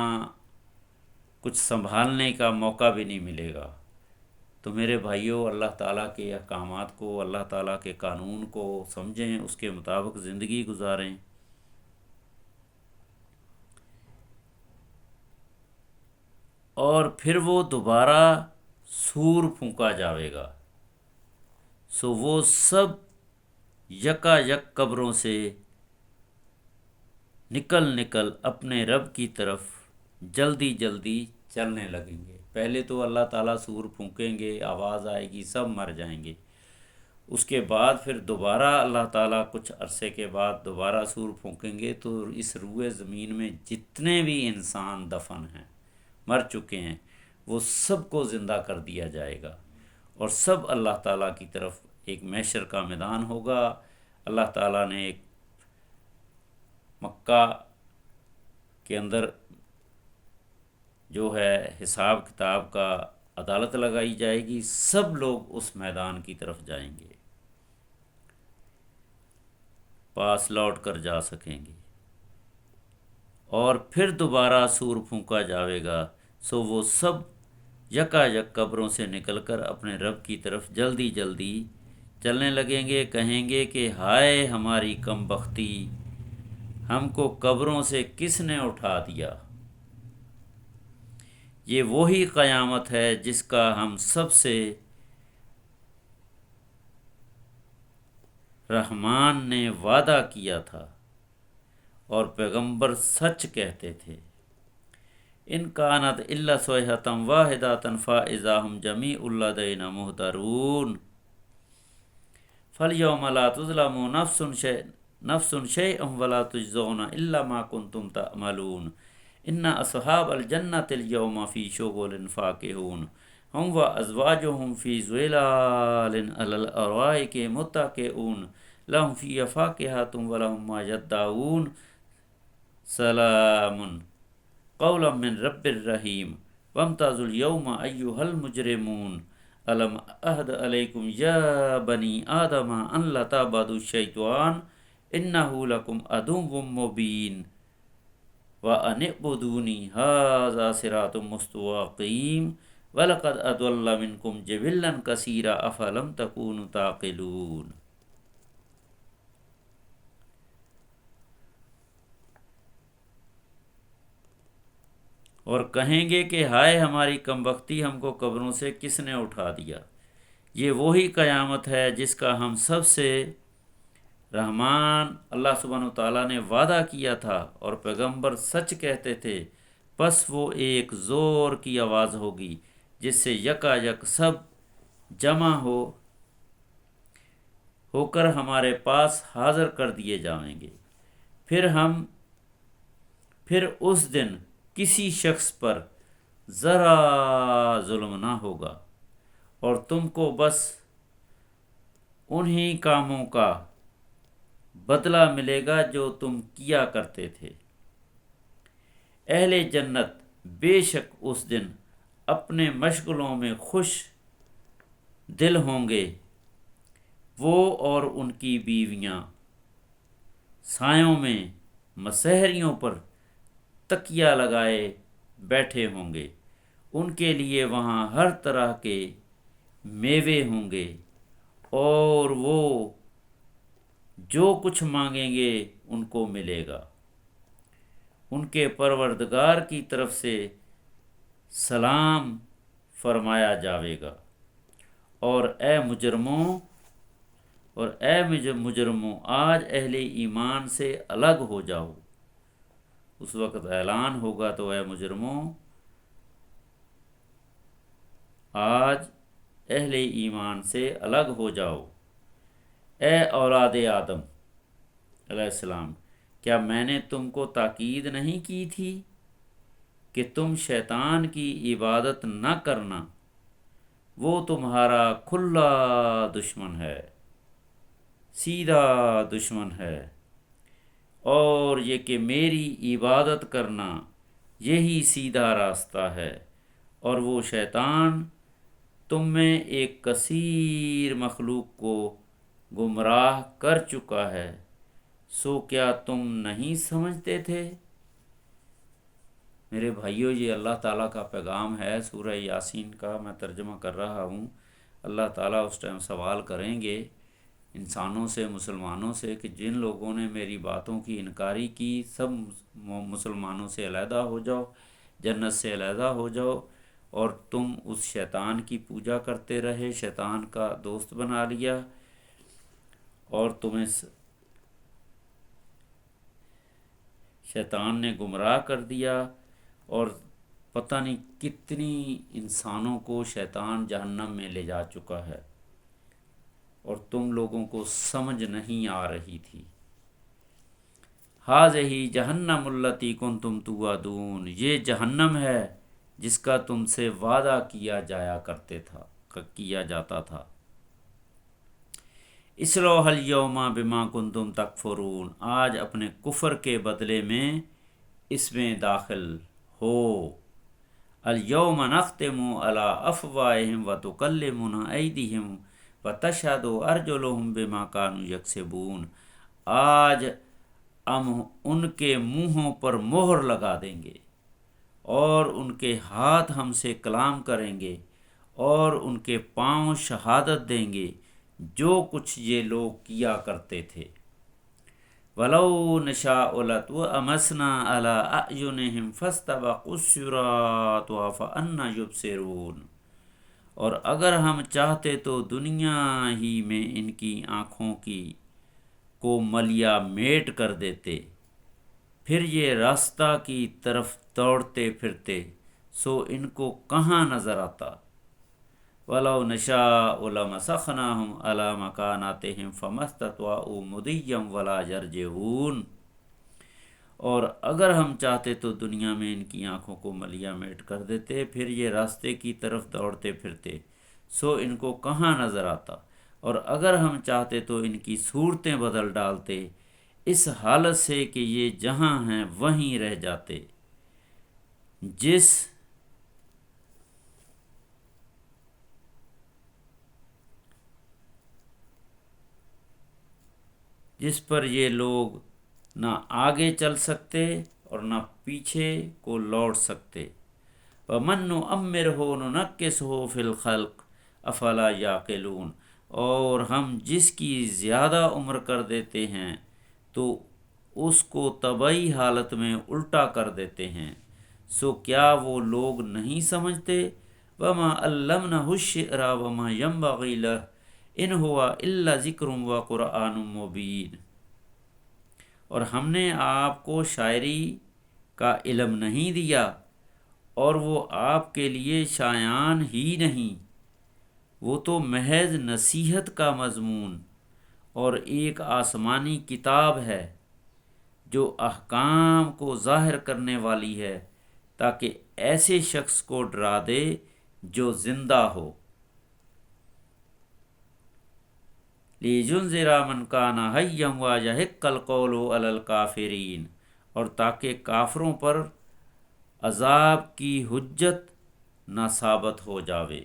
کچھ سنبھالنے کا موقع بھی نہیں ملے گا۔ تو میرے بھائیوں، اللہ تعالیٰ کے احکامات کو، اللہ تعالیٰ کے قانون کو سمجھیں، اس کے مطابق زندگی گزاریں۔ اور پھر وہ دوبارہ سور پھونکا جاوے گا، سو وہ سب یکا یک قبروں سے نکل اپنے رب کی طرف جلدی جلدی چلنے لگیں گے۔ پہلے تو اللہ تعالیٰ سور پھونکیں گے، آواز آئے گی، سب مر جائیں گے۔ اس کے بعد پھر دوبارہ اللہ تعالیٰ کچھ عرصے کے بعد دوبارہ سور پھونکیں گے، تو اس روئے زمین میں جتنے بھی انسان دفن ہیں، مر چکے ہیں، وہ سب کو زندہ کر دیا جائے گا، اور سب اللہ تعالیٰ کی طرف ایک محشر کا میدان ہوگا۔ اللہ تعالیٰ نے ایک مکہ کے اندر جو ہے حساب کتاب کا عدالت لگائی جائے گی، سب لوگ اس میدان کی طرف جائیں گے، پاس لوٹ کر جا سکیں گے، اور پھر دوبارہ سور پھونکا جاوے گا، سو وہ سب یکا یک قبروں سے نکل کر اپنے رب کی طرف جلدی جلدی چلنے لگیں گے، کہیں گے کہ ہائے ہماری کم بختی، ہم کو قبروں سے کس نے اٹھا دیا۔ یہ وہی قیامت ہے جس کا ہم سب سے رحمان نے وعدہ کیا تھا اور پیغمبر سچ کہتے تھے۔ ان کانت الا صیحۃ واحدۃ فاذا هم جمیع لدینا محضرون فالیوم لا تظلم نفس شیئا ولا تجزون الا ما کنتم تعملون ان اصحاب الجنۃ اليوم فی شغل فاکہون ہم وازواجہم فی ظلال علی الارائک متکئون لهم فیہا فاکہۃ ولہم ما یدعون سلام قولا من رب الرحیم وامتازوا اليوم ایہا المجرمون الم اہد علیکم یا بنی آدم ان لا تعبدوا الشیطان انہ لکم عدو مبین وَأَنِ اعْبُدُونِي هَذَا صِرَاطٌ مُسْتَقِيمٌ وَلَقَدْ أَضَلَّ مِنْكُمْ جِبِلًّا كَثِيرًا أَفَلَمْ تَكُونُوا تَعْقِلُونَ۔ اور کہیں گے کہ ہائے ہماری کم بختی، ہم کو قبروں سے کس نے اٹھا دیا۔ یہ وہی قیامت ہے جس کا ہم سب سے رحمان اللہ سبحانہ تعالیٰ نے وعدہ کیا تھا اور پیغمبر سچ کہتے تھے۔ بس وہ ایک زور کی آواز ہوگی جس سے یکا یک سب جمع ہو کر ہمارے پاس حاضر کر دیے جائیں گے، پھر اس دن کسی شخص پر ذرا ظلم نہ ہوگا، اور تم کو بس انہی کاموں کا بدلہ ملے گا جو تم کیا کرتے تھے۔ اہل جنت بے شک اس دن اپنے مشغلوں میں خوش دل ہوں گے، وہ اور ان کی بیویاں سایوں میں مسہریوں پر تکیہ لگائے بیٹھے ہوں گے، ان کے لیے وہاں ہر طرح کے میوے ہوں گے، اور وہ جو کچھ مانگیں گے ان کو ملے گا۔ ان کے پروردگار کی طرف سے سلام فرمایا جاوے گا، اور اے مجرموں آج اہل ایمان سے الگ ہو جاؤ۔ اس وقت اعلان ہوگا تو اے مجرموں آج اہل ایمان سے الگ ہو جاؤ۔ اے اولاد آدم علیہ السلام، کیا میں نے تم کو تاکید نہیں کی تھی کہ تم شیطان کی عبادت نہ کرنا؟ وہ تمہارا کھلا دشمن ہے، سیدھا دشمن ہے، اور یہ کہ میری عبادت کرنا یہی سیدھا راستہ ہے، اور وہ شیطان تم میں ایک کثیر مخلوق کو گمراہ کر چکا ہے، سو کیا تم نہیں سمجھتے تھے؟ میرے بھائیو، یہ اللہ تعالیٰ کا پیغام ہے سورہ یاسین کا، میں ترجمہ کر رہا ہوں۔ اللہ تعالیٰ اس ٹائم سوال کریں گے انسانوں سے، مسلمانوں سے، کہ جن لوگوں نے میری باتوں کی انکاری کی، سب مسلمانوں سے علیحدہ ہو جاؤ، جنت سے علیحدہ ہو جاؤ، اور تم اس شیطان کی پوجا کرتے رہے، شیطان کا دوست بنا لیا، اور تمہیں شیطان نے گمراہ کر دیا، اور پتہ نہیں کتنی انسانوں کو شیطان جہنم میں لے جا چکا ہے، اور تم لوگوں کو سمجھ نہیں آ رہی تھی۔ ہٰذِهِ جہنم التی کنتم توعدون، یہ جہنم ہے جس کا تم سے وعدہ کیا جاتا تھا۔ اصلوها اليوم بما کنتم تکفرون، آج اپنے کفر کے بدلے میں اس میں داخل ہو۔ الیوم نختم علی افواہہم وتکلمنا ایدیہم وتشہد ارجلہم بما کانوا یکسبون، آج ہم ان کے منہوں پر مہر لگا دیں گے، اور ان کے ہاتھ ہم سے کلام کریں گے، اور ان کے پاؤں شہادت دیں گے جو کچھ یہ لوگ کیا کرتے تھے۔ وَلَوْ نَشَاءُ لَطَمَسْنَا عَلَىٰ أَعْيُنِهِمْ فَاسْتَبَقُوا الصِّرَاطَ فَأَنَّىٰ يُبْصِرُونَ، اور اگر ہم چاہتے تو دنیا ہی میں ان کی آنکھوں کو ملیا میٹ کر دیتے، پھر یہ راستہ کی طرف دوڑتے پھرتے، سو ان کو کہاں نظر آتا۔ وَلَوْ نَشَاءُ لَمَسَخْنَاهُمْ عَلَىٰ مَكَانَاتِهِمْ فَمَا اسْتَطَاعُوا مُضِيًّا وَلَا يَرْجِعُونَ، اور اگر ہم چاہتے تو دنیا میں ان کی آنکھوں کو ملیا میٹ کر دیتے، پھر یہ راستے کی طرف دوڑتے پھرتے، سو ان کو کہاں نظر آتا، اور اگر ہم چاہتے تو ان کی صورتیں بدل ڈالتے، اس حالت سے کہ یہ جہاں ہیں وہیں رہ جاتے۔ جس پر یہ لوگ نہ آگے چل سکتے اور نہ پیچھے کو لوٹ سکتے۔ وَمَن نُّعَمِّرْهُ نُنَكِّسْهُ فِي الْخَلْقِ أَفَلَا يَعْقِلُونَ، اور ہم جس کی زیادہ عمر کر دیتے ہیں تو اس کو طبعی حالت میں الٹا کر دیتے ہیں، سو کیا وہ لوگ نہیں سمجھتے؟ وَمَا عَلَّمْنَاهُ الشِّعْرَ وَمَا يَنبَغِي لَهُ إِنْ هُوَ إِلَّا ذِكْرٌ وَقُرْآنٌ مُّبِينٌ، اور ہم نے آپ کو شاعری کا علم نہیں دیا، اور وہ آپ کے لیے شایان ہی نہیں، وہ تو محض نصیحت کا مضمون اور ایک آسمانی کتاب ہے جو احکام کو ظاہر کرنے والی ہے تاکہ ایسے شخص کو ڈرا دے جو زندہ ہو. لِيُنذِرَ مَن كَانَ حَيًّا وَيَحِقَّ الْقَوْلُ عَلَى الْكَافِرِينَ، اور تاکہ کافروں پر عذاب کی حجت نہ ثابت ہو جاوے.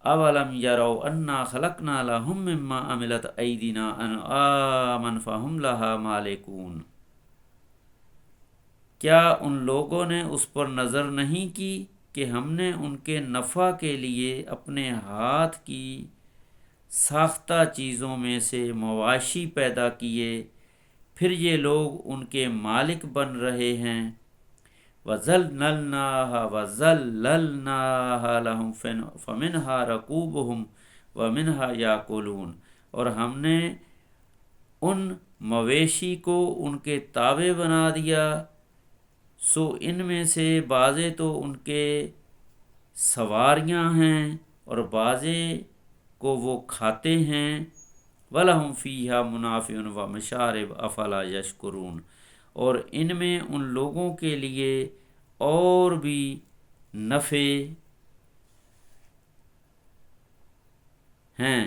اَوَلَمْ يَرَوْا أَنَّا خَلَقْنَا لَهُم مِّمَّا عَمِلَتْ أَيْدِينَا أَنْعَامًا فَهُمْ لَهَا مَالِكُونَ، کیا ان لوگوں نے اس پر نظر نہیں کی کہ ہم نے ان کے نفع کے لیے اپنے ہاتھ کی ساختہ چیزوں میں سے مواشی پیدا کیے، پھر یہ لوگ ان کے مالک بن رہے ہیں. وَذَلَّلْنَاهَا لَهُمْ فَمِنْهَا رَكُوبُهُمْ وَمِنْهَا يَأْكُلُونَ، اور ہم نے ان مویشی کو ان کے تابع بنا دیا، سو ان میں سے بعضے تو ان کے سواریاں ہیں اور بعضے کو وہ کھاتے ہیں. وَلَهُمْ فِيهَا مُنَافِعٌ وَمَشَارِبُ أَفَلَا يَشْكُرُونَ، اور ان میں ان لوگوں کے لیے اور بھی نفع ہیں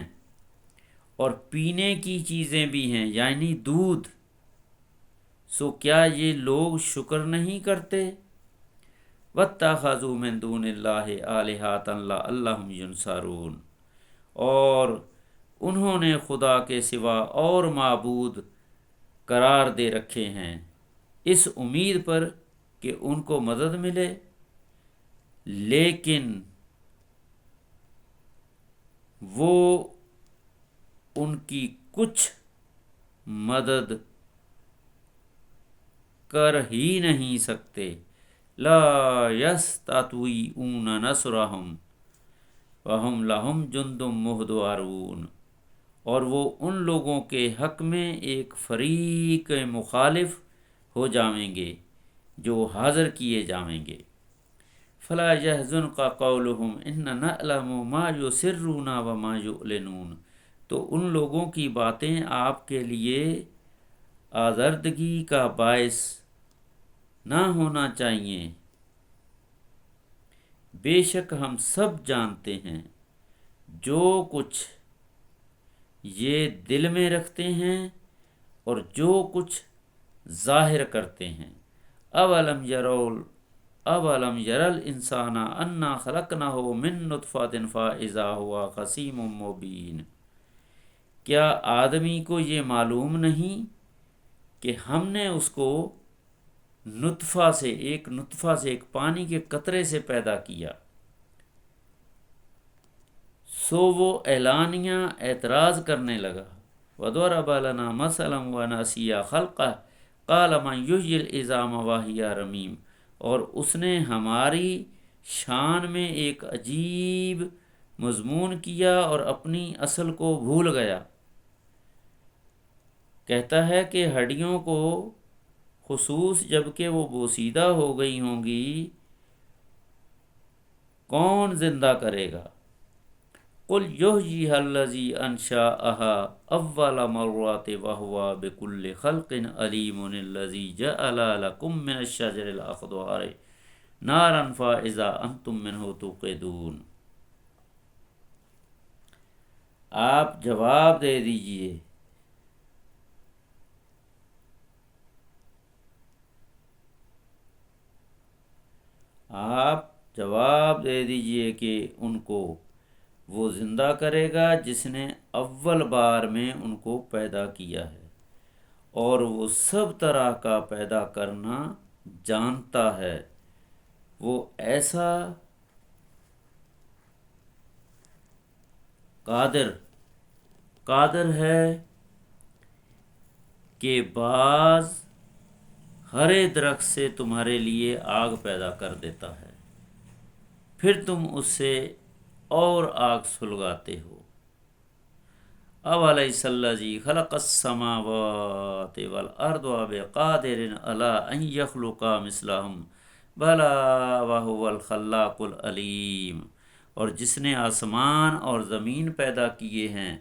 اور پینے کی چیزیں بھی ہیں، یعنی دودھ. سو کیا یہ لوگ شکر نہیں کرتے؟ وَاتَّخَذُوا مِن دُونِ اللَّهِ آلِهَةً لَعَلَّهُمْ يُنصَرُونَ، اور انہوں نے خدا کے سوا اور معبود قرار دے رکھے ہیں اس امید پر کہ ان کو مدد ملے، لیکن وہ ان کی کچھ مدد کر ہی نہیں سکتے. لا یستطیعون نصرهم وهم لهم جند محضرون، اور وہ ان لوگوں کے حق میں ایک فریق مخالف ہو جائیں گے جو حاضر کیے جائیں گے. فلا يحزنك قولهم اننا نعلم ما يسرون وما يعلنون، تو ان لوگوں کی باتیں آپ کے لیے آزردگی کا باعث نہ ہونا چاہیے، بے شک ہم سب جانتے ہیں جو کچھ یہ دل میں رکھتے ہیں اور جو کچھ ظاہر کرتے ہیں. اولم یر الانسان انا خلقناہ من نطفۃ فاذا هو خصیم مبین، کیا آدمی کو یہ معلوم نہیں کہ ہم نے اس کو نطفہ سے ایک پانی کے قطرے سے پیدا کیا، سو وہ اعلانیہ اعتراض کرنے لگا. وَضَرَبَ لَنَا مَثَلًا وَنَسِيَ خَلْقَهُ قَالَ مَنْ يُحْيِي الْعِظَامَ وَهِيَ رَمِيمٌ، اور اس نے ہماری شان میں ایک عجیب مضمون کیا اور اپنی اصل کو بھول گیا. کہتا ہے کہ ہڈیوں کو خصوص جب کہ وہ بوسیدہ ہو گئی ہوں گی کون زندہ کرے گا؟ قُلْ يُحْيِيهَا الَّذِي أَنشَأَهَا أَوَّلَ مَرَّةٍ وَهُوَ بِكُلِّ خَلْقٍ عَلِيمٌ الَّذِي جَعَلَ لَكُم مِّنَ الشَّجَرِ الْأَخْضَرِ نَارًا فَإِذَا أَنتُم مِّنْهُ تُوقِدُونَ. آپ جواب دے دیجئے، کہ ان کو وہ زندہ کرے گا جس نے اول بار میں ان کو پیدا کیا ہے، اور وہ سب طرح کا پیدا کرنا جانتا ہے. وہ ایسا قادر ہے کہ بعض ہرے درخت سے تمہارے لیے آگ پیدا کر دیتا ہے، پھر تم اس سے اور آگ سلگاتے ہو. اولیس الذی خلق السماوات والارض بقادر علی ان یخلق مثلہم بلی وہو الخلاق العلیم. اور جس نے آسمان اور زمین پیدا کیے ہیں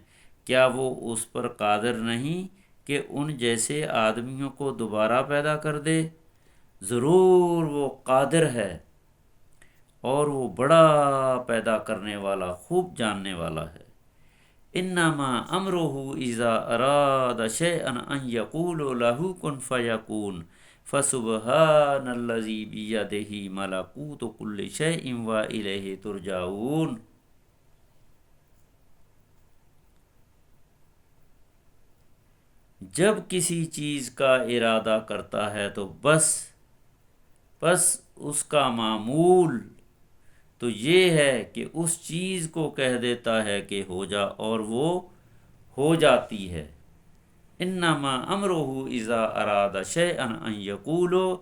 کیا وہ اس پر قادر نہیں کہ ان جیسے آدمیوں کو دوبارہ پیدا کر دے؟ ضرور وہ قادر ہے اور وہ بڑا پیدا کرنے والا، خوب جاننے والا ہے۔ انما امرہ اذا اراد شیئا ان یقول لہ کن فیکون فسبحان الذی بیدہ ملکوت کل شیء والیہ ترجعون۔ جب کسی چیز کا ارادہ کرتا ہے تو بس اس کا معمول تو یہ ہے کہ اس چیز کو کہہ دیتا ہے کہ ہو جا، اور وہ ہو جاتی ہے۔ انما امرہ اذا اراد شیئا ان یقول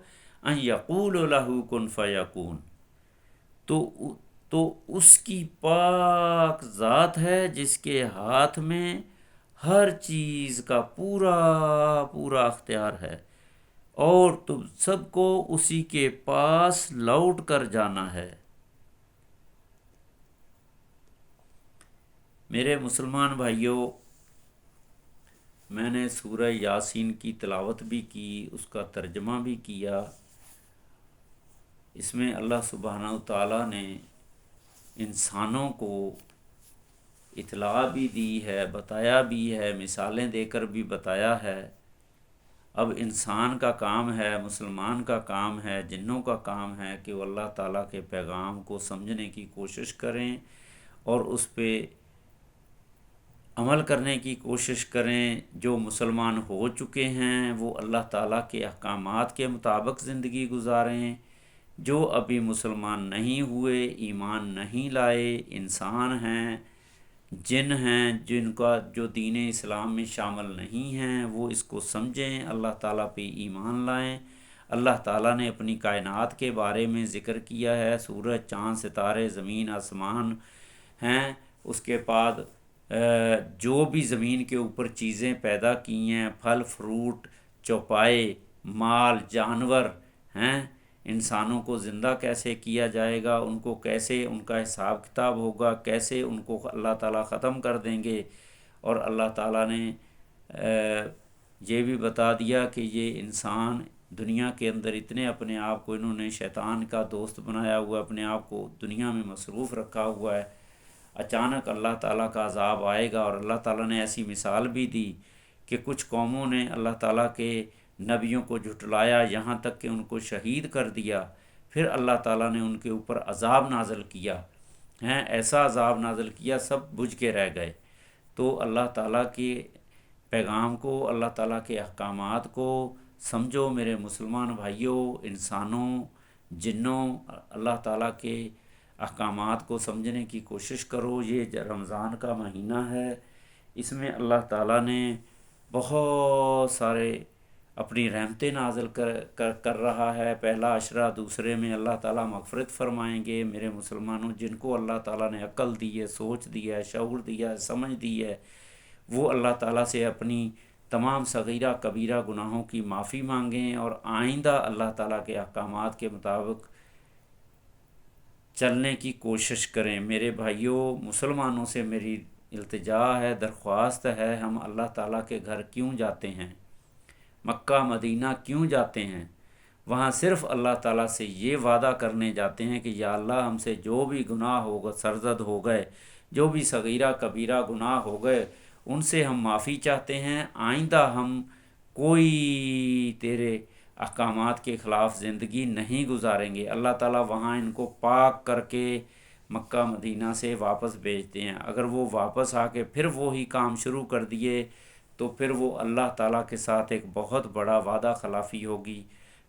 لہ کن فیکون۔ تو اس کی پاک ذات ہے جس کے ہاتھ میں ہر چیز کا پورا پورا اختیار ہے، اور تم سب کو اسی کے پاس لوٹ کر جانا ہے۔ میرے مسلمان بھائیوں، میں نے سورہ یاسین کی تلاوت بھی کی، اس کا ترجمہ بھی کیا۔ اس میں اللہ سبحانہ تعالیٰ نے انسانوں کو اطلاع بھی دی ہے، بتایا بھی ہے، مثالیں دے کر بھی بتایا ہے۔ اب انسان کا کام ہے، مسلمان کا کام ہے، جنوں کا کام ہے کہ وہ اللہ تعالیٰ کے پیغام کو سمجھنے کی کوشش کریں اور اس پہ عمل کرنے کی کوشش کریں۔ جو مسلمان ہو چکے ہیں وہ اللہ تعالیٰ کے احکامات کے مطابق زندگی گزاریں۔ جو ابھی مسلمان نہیں ہوئے، ایمان نہیں لائے، انسان ہیں، جن ہیں، جن کا جو دین اسلام میں شامل نہیں ہیں، وہ اس کو سمجھیں، اللہ تعالیٰ پہ ایمان لائیں۔ اللہ تعالیٰ نے اپنی کائنات کے بارے میں ذکر کیا ہے، سورج، چاند، ستارے، زمین، آسمان ہیں۔ اس کے بعد جو بھی زمین کے اوپر چیزیں پیدا کی ہیں، پھل فروٹ، چوپائے، مال، جانور ہیں، انسانوں کو زندہ کیسے کیا جائے گا، ان کو کیسے ان کا حساب کتاب ہوگا، کیسے ان کو اللہ تعالیٰ ختم کر دیں گے۔ اور اللہ تعالیٰ نے یہ بھی بتا دیا کہ یہ انسان دنیا کے اندر اتنے اپنے آپ کو انہوں نے شیطان کا دوست بنایا ہوا ہے، اپنے آپ کو دنیا میں مصروف رکھا ہوا ہے، اچانک اللہ تعالیٰ کا عذاب آئے گا۔ اور اللہ تعالیٰ نے ایسی مثال بھی دی کہ کچھ قوموں نے اللہ تعالیٰ کے نبیوں کو جھٹلایا، یہاں تک کہ ان کو شہید کر دیا، پھر اللہ تعالیٰ نے ان کے اوپر عذاب نازل کیا، ایسا عذاب نازل کیا سب بجھ کے رہ گئے۔ تو اللہ تعالیٰ کے پیغام کو، اللہ تعالیٰ کے احکامات کو سمجھو میرے مسلمان بھائیوں، انسانوں، جنوں، اللہ تعالیٰ کے احکامات کو سمجھنے کی کوشش کرو۔ یہ رمضان کا مہینہ ہے، اس میں اللہ تعالیٰ نے بہت سارے اپنی رحمتیں نازل کر رہا ہے۔ پہلا عشرہ، دوسرے میں اللہ تعالیٰ مغفرت فرمائیں گے۔ میرے مسلمانوں، جن کو اللہ تعالیٰ نے عقل دی ہے، سوچ دی ہے، شعور دیا ہے، سمجھ دی ہے، وہ اللہ تعالیٰ سے اپنی تمام صغیرہ کبیرہ گناہوں کی معافی مانگیں اور آئندہ اللہ تعالیٰ کے احکامات کے مطابق چلنے کی کوشش کریں۔ میرے بھائیوں، مسلمانوں سے میری التجا ہے، درخواست ہے، ہم اللہ تعالیٰ کے گھر کیوں جاتے ہیں؟ مکہ مدینہ کیوں جاتے ہیں؟ وہاں صرف اللہ تعالیٰ سے یہ وعدہ کرنے جاتے ہیں کہ یا اللہ، ہم سے جو بھی گناہ ہوگا، سرزد ہو گئے، جو بھی صغیرہ کبیرہ گناہ ہو گئے، ان سے ہم معافی چاہتے ہیں، آئندہ ہم کوئی تیرے احکامات کے خلاف زندگی نہیں گزاریں گے۔ اللہ تعالیٰ وہاں ان کو پاک کر کے مکہ مدینہ سے واپس بھیجتے ہیں۔ اگر وہ واپس آ کے پھر وہی کام شروع کر دیے تو پھر وہ اللہ تعالیٰ کے ساتھ ایک بہت بڑا وعدہ خلافی ہوگی۔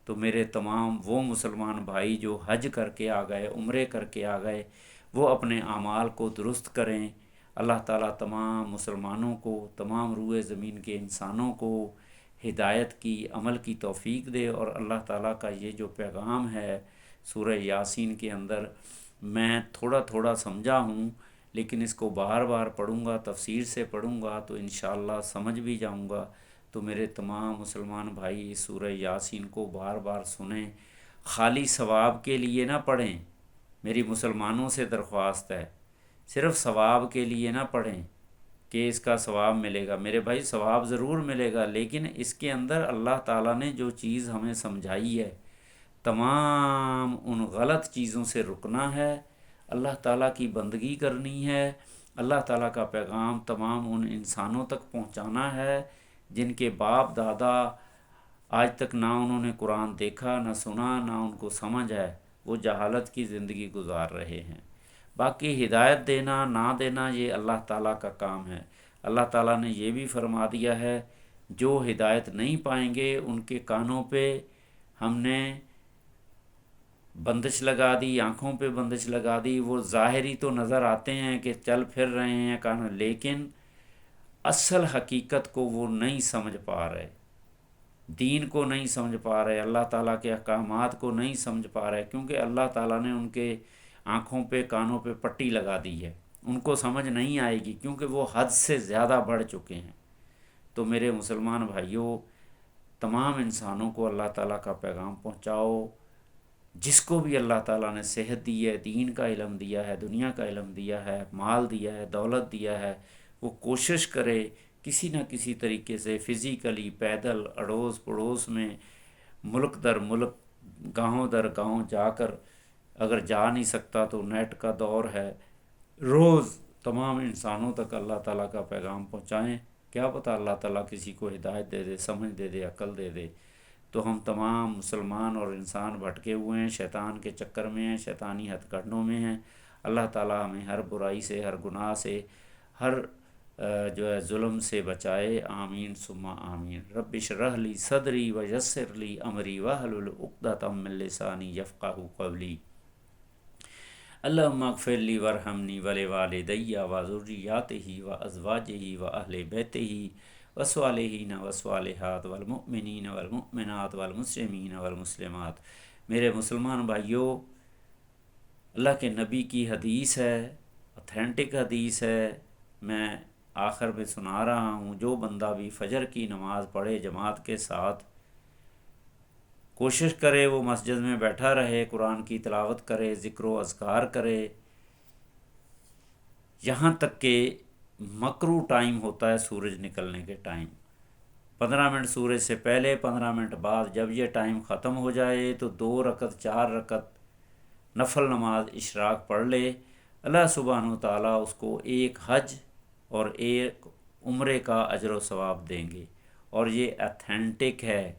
تو میرے تمام وہ مسلمان بھائی جو حج کر کے آ گئے، عمرے کر کے آ گئے، وہ اپنے اعمال کو درست کریں۔ اللہ تعالیٰ تمام مسلمانوں کو، تمام روئے زمین کے انسانوں کو ہدایت کی، عمل کی توفیق دے۔ اور اللہ تعالیٰ کا یہ جو پیغام ہے سورہ یاسین کے اندر، میں تھوڑا تھوڑا سمجھا ہوں، لیکن اس کو بار بار پڑھوں گا، تفسیر سے پڑھوں گا تو انشاءاللہ سمجھ بھی جاؤں گا۔ تو میرے تمام مسلمان بھائی سورہ یاسین کو بار بار سنیں، خالی ثواب کے لیے نہ پڑھیں، میری مسلمانوں سے درخواست ہے، صرف ثواب کے لیے نہ پڑھیں کہ اس کا ثواب ملے گا۔ میرے بھائی ثواب ضرور ملے گا، لیکن اس کے اندر اللہ تعالیٰ نے جو چیز ہمیں سمجھائی ہے، تمام ان غلط چیزوں سے رکنا ہے، اللہ تعالیٰ کی بندگی کرنی ہے، اللہ تعالیٰ کا پیغام تمام ان انسانوں تک پہنچانا ہے جن کے باپ دادا آج تک نہ انہوں نے قرآن دیکھا، نہ سنا، نہ ان کو سمجھ ہے، وہ جہالت کی زندگی گزار رہے ہیں۔ باقی ہدایت دینا نہ دینا یہ اللہ تعالیٰ کا کام ہے۔ اللہ تعالیٰ نے یہ بھی فرما دیا ہے جو ہدایت نہیں پائیں گے ان کے کانوں پہ ہم نے بندش لگا دی، آنکھوں پہ بندش لگا دی۔ وہ ظاہری تو نظر آتے ہیں کہ چل پھر رہے ہیں کان، لیکن اصل حقیقت کو وہ نہیں سمجھ پا رہے، دین کو نہیں سمجھ پا رہے، اللہ تعالیٰ کے احکامات کو نہیں سمجھ پا رہے، کیونکہ اللہ تعالیٰ نے ان کے آنکھوں پہ کانوں پہ پٹی لگا دی ہے، ان کو سمجھ نہیں آئے گی کیونکہ وہ حد سے زیادہ بڑھ چکے ہیں۔ تو میرے مسلمان بھائیوں، تمام انسانوں کو اللہ تعالیٰ کا پیغام پہنچاؤ۔ جس کو بھی اللہ تعالیٰ نے صحت دی ہے، دین کا علم دیا ہے، دنیا کا علم دیا ہے، مال دیا ہے، دولت دیا ہے، وہ کوشش کرے کسی نہ کسی طریقے سے فزیکلی، پیدل، اڑوس پڑوس میں، ملک در ملک، گاؤں در گاؤں جا کر، اگر جا نہیں سکتا تو نیٹ کا دور ہے، روز تمام انسانوں تک اللہ تعالیٰ کا پیغام پہنچائیں۔ کیا پتہ اللہ تعالیٰ کسی کو ہدایت دے دے، سمجھ دے دے، عقل دے دے۔ تو ہم تمام مسلمان اور انسان بھٹکے ہوئے ہیں، شیطان کے چکر میں ہیں، شیطانی ہتھ کنڈوں میں ہیں۔ اللہ تعالیٰ ہمیں ہر برائی سے، ہر گناہ سے، ہر جو ہے ظلم سے بچائے۔ آمین ثم آمین۔ رب اشرح لی صدری ویسر لی امری واحلل عقدۃ من لسانی یفقہوا قولی۔ اللہم اغفر لی وارحمنی ولوالدی وذریاتہ وازواجہ واہل بیتہ والصالحین والصالحات والمؤمنین والمؤمنات والمسلمین والمسلمات۔ میرے مسلمان بھائیوں، اللہ کے نبی کی حدیث ہے، اتھینٹک حدیث ہے، میں آخر میں سنا رہا ہوں۔ جو بندہ بھی فجر کی نماز پڑھے جماعت کے ساتھ، کوشش کرے وہ مسجد میں بیٹھا رہے، قرآن کی تلاوت کرے، ذکر و اذکار کرے، یہاں تک کہ مکرو ٹائم ہوتا ہے سورج نکلنے کے ٹائم، 15 منٹ سورج سے پہلے، 15 منٹ بعد، جب یہ ٹائم ختم ہو جائے تو 2 رکعت 4 رکعت نفل نماز اشراق پڑھ لے۔ اللہ سبحانہ وتعالیٰ اس کو ایک حج اور ایک عمرے کا اجر و ثواب دیں گے، اور یہ اتھینٹک ہے،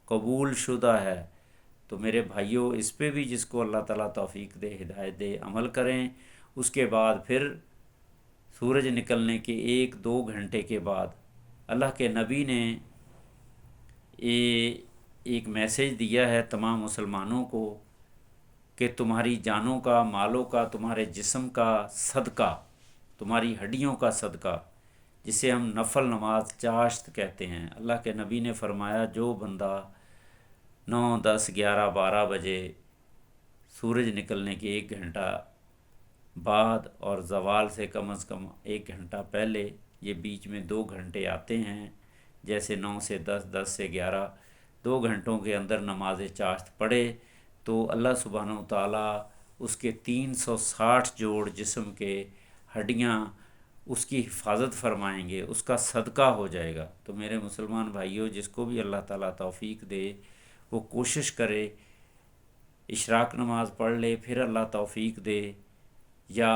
قبول شدہ ہے۔ تو میرے بھائیوں، اس پہ بھی جس کو اللہ تعالیٰ توفیق دے، ہدایت دے، عمل کریں۔ اس کے بعد پھر سورج نکلنے کے 1-2 گھنٹے کے بعد اللہ کے نبی نے ایک میسیج دیا ہے تمام مسلمانوں کو کہ تمہاری جانوں کا، مالوں کا، تمہارے جسم کا صدقہ، تمہاری ہڈیوں کا صدقہ، جسے ہم نفل نماز چاشت کہتے ہیں، اللہ کے نبی نے فرمایا جو بندہ 9، 10، 11، 12 بجے سورج نکلنے کے 1 گھنٹہ بعد اور زوال سے کم از کم 1 گھنٹہ پہلے، یہ بیچ میں 2 گھنٹے آتے ہیں، جیسے 9 سے 10، 10 سے 11، 2 گھنٹوں کے اندر نماز چاشت پڑھے تو اللہ سبحانہ وتعالیٰ اس کے 360 جوڑ جسم کے ہڈیاں اس کی حفاظت فرمائیں گے، اس کا صدقہ ہو جائے گا۔ تو میرے مسلمان بھائیوں، جس کو بھی اللہ تعالیٰ توفیق دے وہ کوشش کرے، اشراق نماز پڑھ لے، پھر اللہ توفیق دے، یا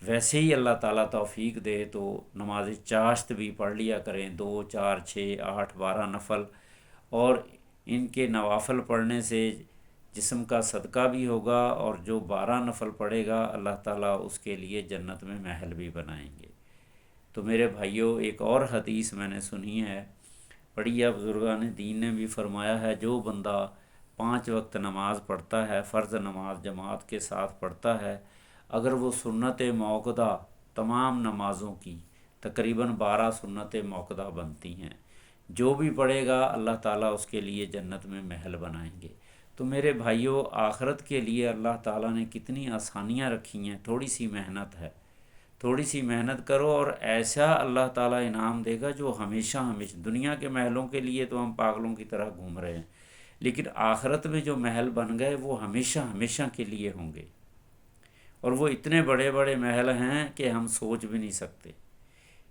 ویسے ہی اللہ تعالیٰ توفیق دے تو نماز چاشت بھی پڑھ لیا کریں، 2، 4، 6، 8، 12 نفل، اور ان کے نوافل پڑھنے سے جسم کا صدقہ بھی ہوگا، اور جو 12 نفل پڑھے گا اللہ تعالیٰ اس کے لیے جنت میں محل بھی بنائیں گے۔ تو میرے بھائیوں، ایک اور حدیث میں نے سنی ہے، پڑھی ہے، بزرگان دین نے بھی فرمایا ہے، جو بندہ 5 وقت نماز پڑھتا ہے، فرض نماز جماعت کے ساتھ پڑھتا ہے، اگر وہ سنت موقدہ تمام نمازوں کی، تقریباً 12 سنت موقدہ بنتی ہیں، جو بھی پڑھے گا اللہ تعالیٰ اس کے لیے جنت میں محل بنائیں گے۔ تو میرے بھائیوں، آخرت کے لیے اللہ تعالیٰ نے کتنی آسانیاں رکھی ہیں، تھوڑی سی محنت ہے، تھوڑی سی محنت کرو اور ایسا اللہ تعالیٰ انعام دے گا جو ہمیشہ ہمیشہ۔ دنیا کے محلوں کے لیے تو ہم پاگلوں کی طرح گھوم رہے ہیں، لیکن آخرت میں جو محل بن گئے وہ ہمیشہ ہمیشہ کے لیے ہوں گے، اور وہ اتنے بڑے بڑے محل ہیں کہ ہم سوچ بھی نہیں سکتے،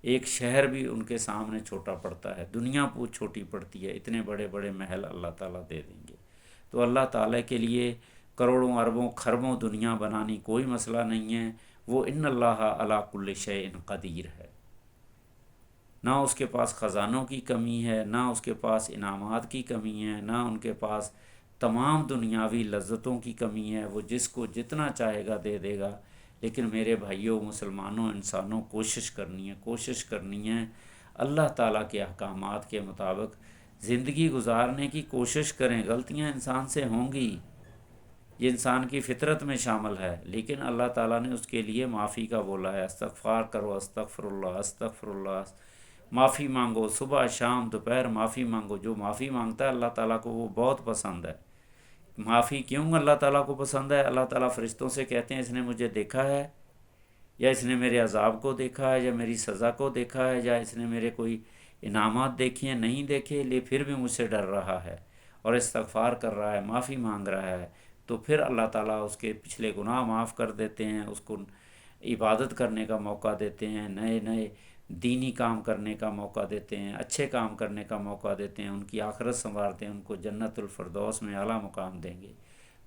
ایک شہر بھی ان کے سامنے چھوٹا پڑتا ہے، دنیا چھوٹی پڑتی ہے، اتنے بڑے بڑے محل اللہ تعالیٰ دے دیں گے۔ تو اللہ تعالیٰ کے لیے کروڑوں اربوں خربوں دنیا بنانی کوئی مسئلہ نہیں ہے، وہ ان اللہ علی کل شیء قدیر ہے۔ نہ اس کے پاس خزانوں کی کمی ہے، نہ اس کے پاس انعامات کی کمی ہے، نہ ان کے پاس تمام دنیاوی لذتوں کی کمی ہے، وہ جس کو جتنا چاہے گا دے دے گا۔ لیکن میرے بھائیوں، مسلمانوں، انسانوں، کوشش کرنی ہے اللہ تعالیٰ کے احکامات کے مطابق زندگی گزارنے کی کوشش کریں۔ غلطیاں انسان سے ہوں گی، یہ انسان کی فطرت میں شامل ہے، لیکن اللہ تعالیٰ نے اس کے لیے معافی کا بولا ہے، استغفار کرو، استغفر اللہ، استغفر اللہ، معافی مانگو، صبح شام دوپہر معافی مانگو۔ جو معافی مانگتا ہے اللہ تعالیٰ کو وہ بہت پسند ہے۔ معافی کیوں اللہ تعالیٰ کو پسند ہے؟ اللہ تعالیٰ فرشتوں سے کہتے ہیں اس نے مجھے دیکھا ہے، یا اس نے میرے عذاب کو دیکھا ہے، یا میری سزا کو دیکھا ہے، یا اس نے میرے کوئی انعامات دیکھے ہیں، نہیں دیکھے، لیکن پھر بھی مجھ سے ڈر رہا ہے اور استغفار کر رہا ہے، معافی مانگ رہا ہے، تو پھر اللہ تعالیٰ اس کے پچھلے گناہ معاف کر دیتے ہیں، اس کو عبادت کرنے کا موقع دیتے ہیں، نئے نئے دینی کام کرنے کا موقع دیتے ہیں، اچھے کام کرنے کا موقع دیتے ہیں، ان کی آخرت سنوارتے ہیں، ان کو جنت الفردوس میں اعلیٰ مقام دیں گے۔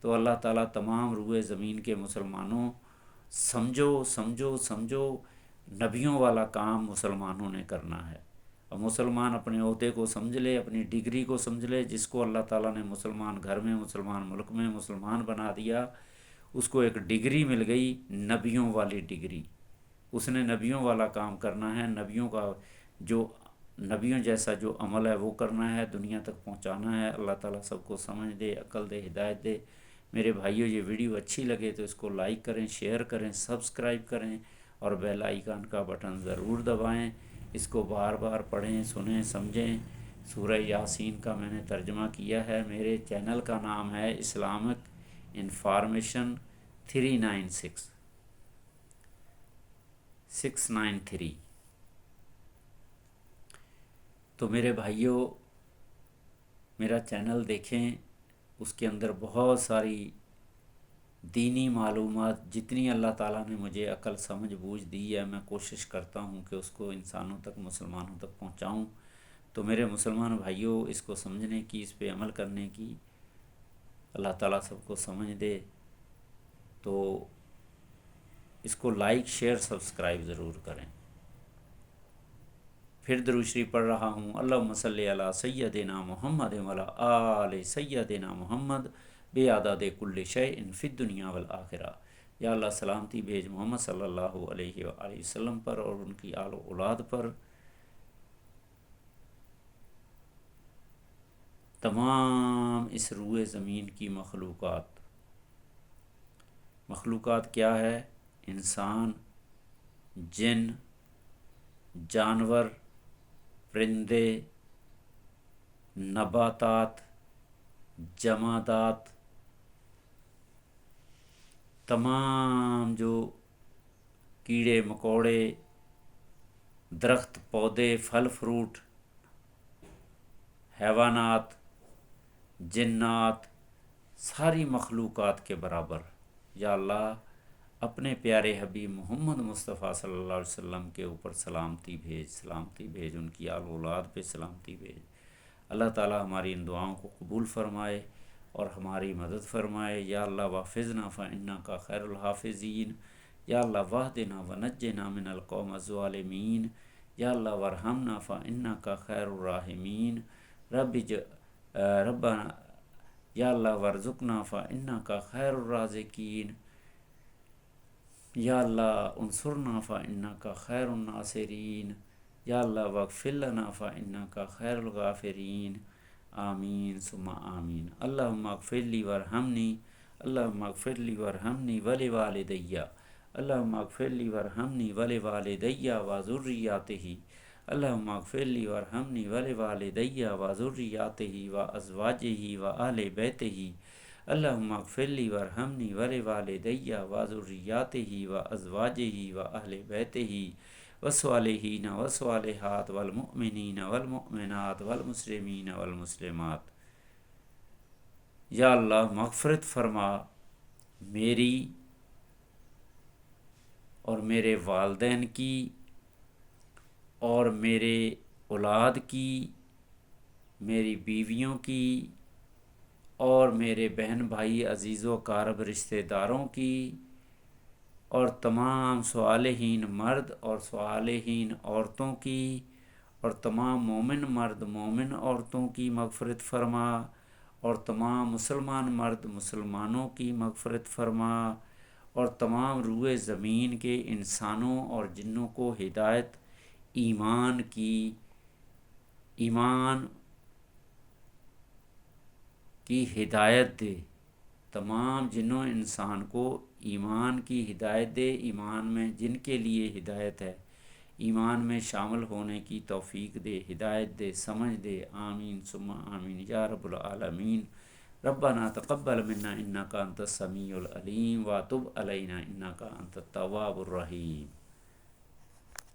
تو اللہ تعالیٰ تمام روئے زمین کے مسلمانوں، سمجھو نبیوں والا کام مسلمانوں نے کرنا ہے، اور مسلمان اپنے عہدے کو سمجھ لے، اپنی ڈگری کو سمجھ لے، جس کو اللہ تعالیٰ نے مسلمان گھر میں، مسلمان ملک میں مسلمان بنا دیا، اس کو ایک ڈگری مل گئی، نبیوں والی ڈگری۔ اس نے نبیوں والا کام کرنا ہے، نبیوں جیسا جو عمل ہے وہ کرنا ہے، دنیا تک پہنچانا ہے۔ اللہ تعالیٰ سب کو سمجھ دے، عقل دے، ہدایت دے۔ میرے بھائیوں، یہ ویڈیو اچھی لگے تو اس کو لائک کریں، شیئر کریں، سبسکرائب کریں، اور بیل آئیکن کا بٹن ضرور دبائیں۔ اس کو بار بار پڑھیں، سنیں، سمجھیں۔ سورہ یاسین کا میں نے ترجمہ کیا ہے۔ میرے چینل کا نام ہے اسلامک انفارمیشن 693۔ تو میرے بھائیوں، میرا چینل دیکھیں، اس کے اندر بہت ساری دینی معلومات، جتنی اللہ تعالیٰ نے مجھے عقل سمجھ بوجھ دی ہے، میں کوشش کرتا ہوں کہ اس کو انسانوں تک، مسلمانوں تک پہنچاؤں۔ تو میرے مسلمان بھائیوں، اس کو سمجھنے کی، اس پہ عمل کرنے کی اللہ تعالیٰ سب کو سمجھ دے۔ تو اس کو لائک، شیئر، سبسکرائب ضرور کریں۔ پھر درود شریف پڑھ رہا ہوں۔ اللہم صلی علی سیدنا محمد وعلی آل سیدنا محمد بعدد کل شیء فی الدنیا والآخرہ۔ یا اللہ سلامتی بھیج محمد صلی اللہ علیہ وآلہ وسلم پر اور ان کی آل و اولاد پر، تمام اس روئے زمین کی مخلوقات کیا ہے؟ انسان، جن، جانور، پرندے، نباتات، جمادات، تمام جو کیڑے مکوڑے، درخت، پودے، پھل فروٹ، حیوانات، جنات، ساری مخلوقات کے برابر یا اللہ اپنے پیارے حبیب محمد مصطفیٰ صلی اللہ علیہ وسلم کے اوپر سلامتی بھیج، ان کی آل اولاد پہ سلامتی بھیج۔ اللہ تعالیٰ ہماری ان دعاؤں کو قبول فرمائے اور ہماری مدد فرمائے۔ یا اللہ واحفظنا فإنک خیر الحافظین، یا اللہ واہدنا ونجنا من القوم الظالمین، یا اللہ وارحمنا فإنک خیر الراحمین، ربنا یا اللہ وارزقنا فإنک خیر الرازقین، یا اللہ انصرنا فإنک خیر الناصرین، یا اللہ واغفر لنا فإنک خیر الغافرین، آمین ثم آمین۔ اللہم اغفر لی وارحمنی، اللہم اغفر لی وارحمنی ولوالدی، اللہم اغفر لی وارحمنی ولوالدی وذریاتہ، اللہم اغفر لی وارحمنی ولوالدی وذریاتہ وازواجہ وآل بیتہ، اللہم اغفر لی وارحمنی ولوالدی وذریاتہ وازواجہ وآل بیتہ والصالحین والصالحات والمؤمنین والمؤمنات والمسلمین والمسلمات۔ یا اللہ مغفرت فرما میری اور میرے والدین کی اور میرے اولاد کی، میری بیویوں کی اور میرے بہن بھائی عزیز و اقارب رشتہ داروں کی، اور تمام صالحین مرد اور صالحین عورتوں کی، اور تمام مومن مرد مومن عورتوں کی مغفرت فرما، اور تمام مسلمان مرد مسلمانوں کی مغفرت فرما، اور تمام روئے زمین کے انسانوں اور جنوں کو ہدایت ایمان کی ہدایت دے، تمام جنوں انسان کو ایمان کی ہدایت دے، ایمان میں جن کے لیے ہدایت ہے ایمان میں شامل ہونے کی توفیق دے، ہدایت دے، سمجھ دے، آمین ثم آمین یا رب العالمین۔ ربنا تقبل منا انک انت السمیع العلیم وتب علینا انک انت التواب الرحیم۔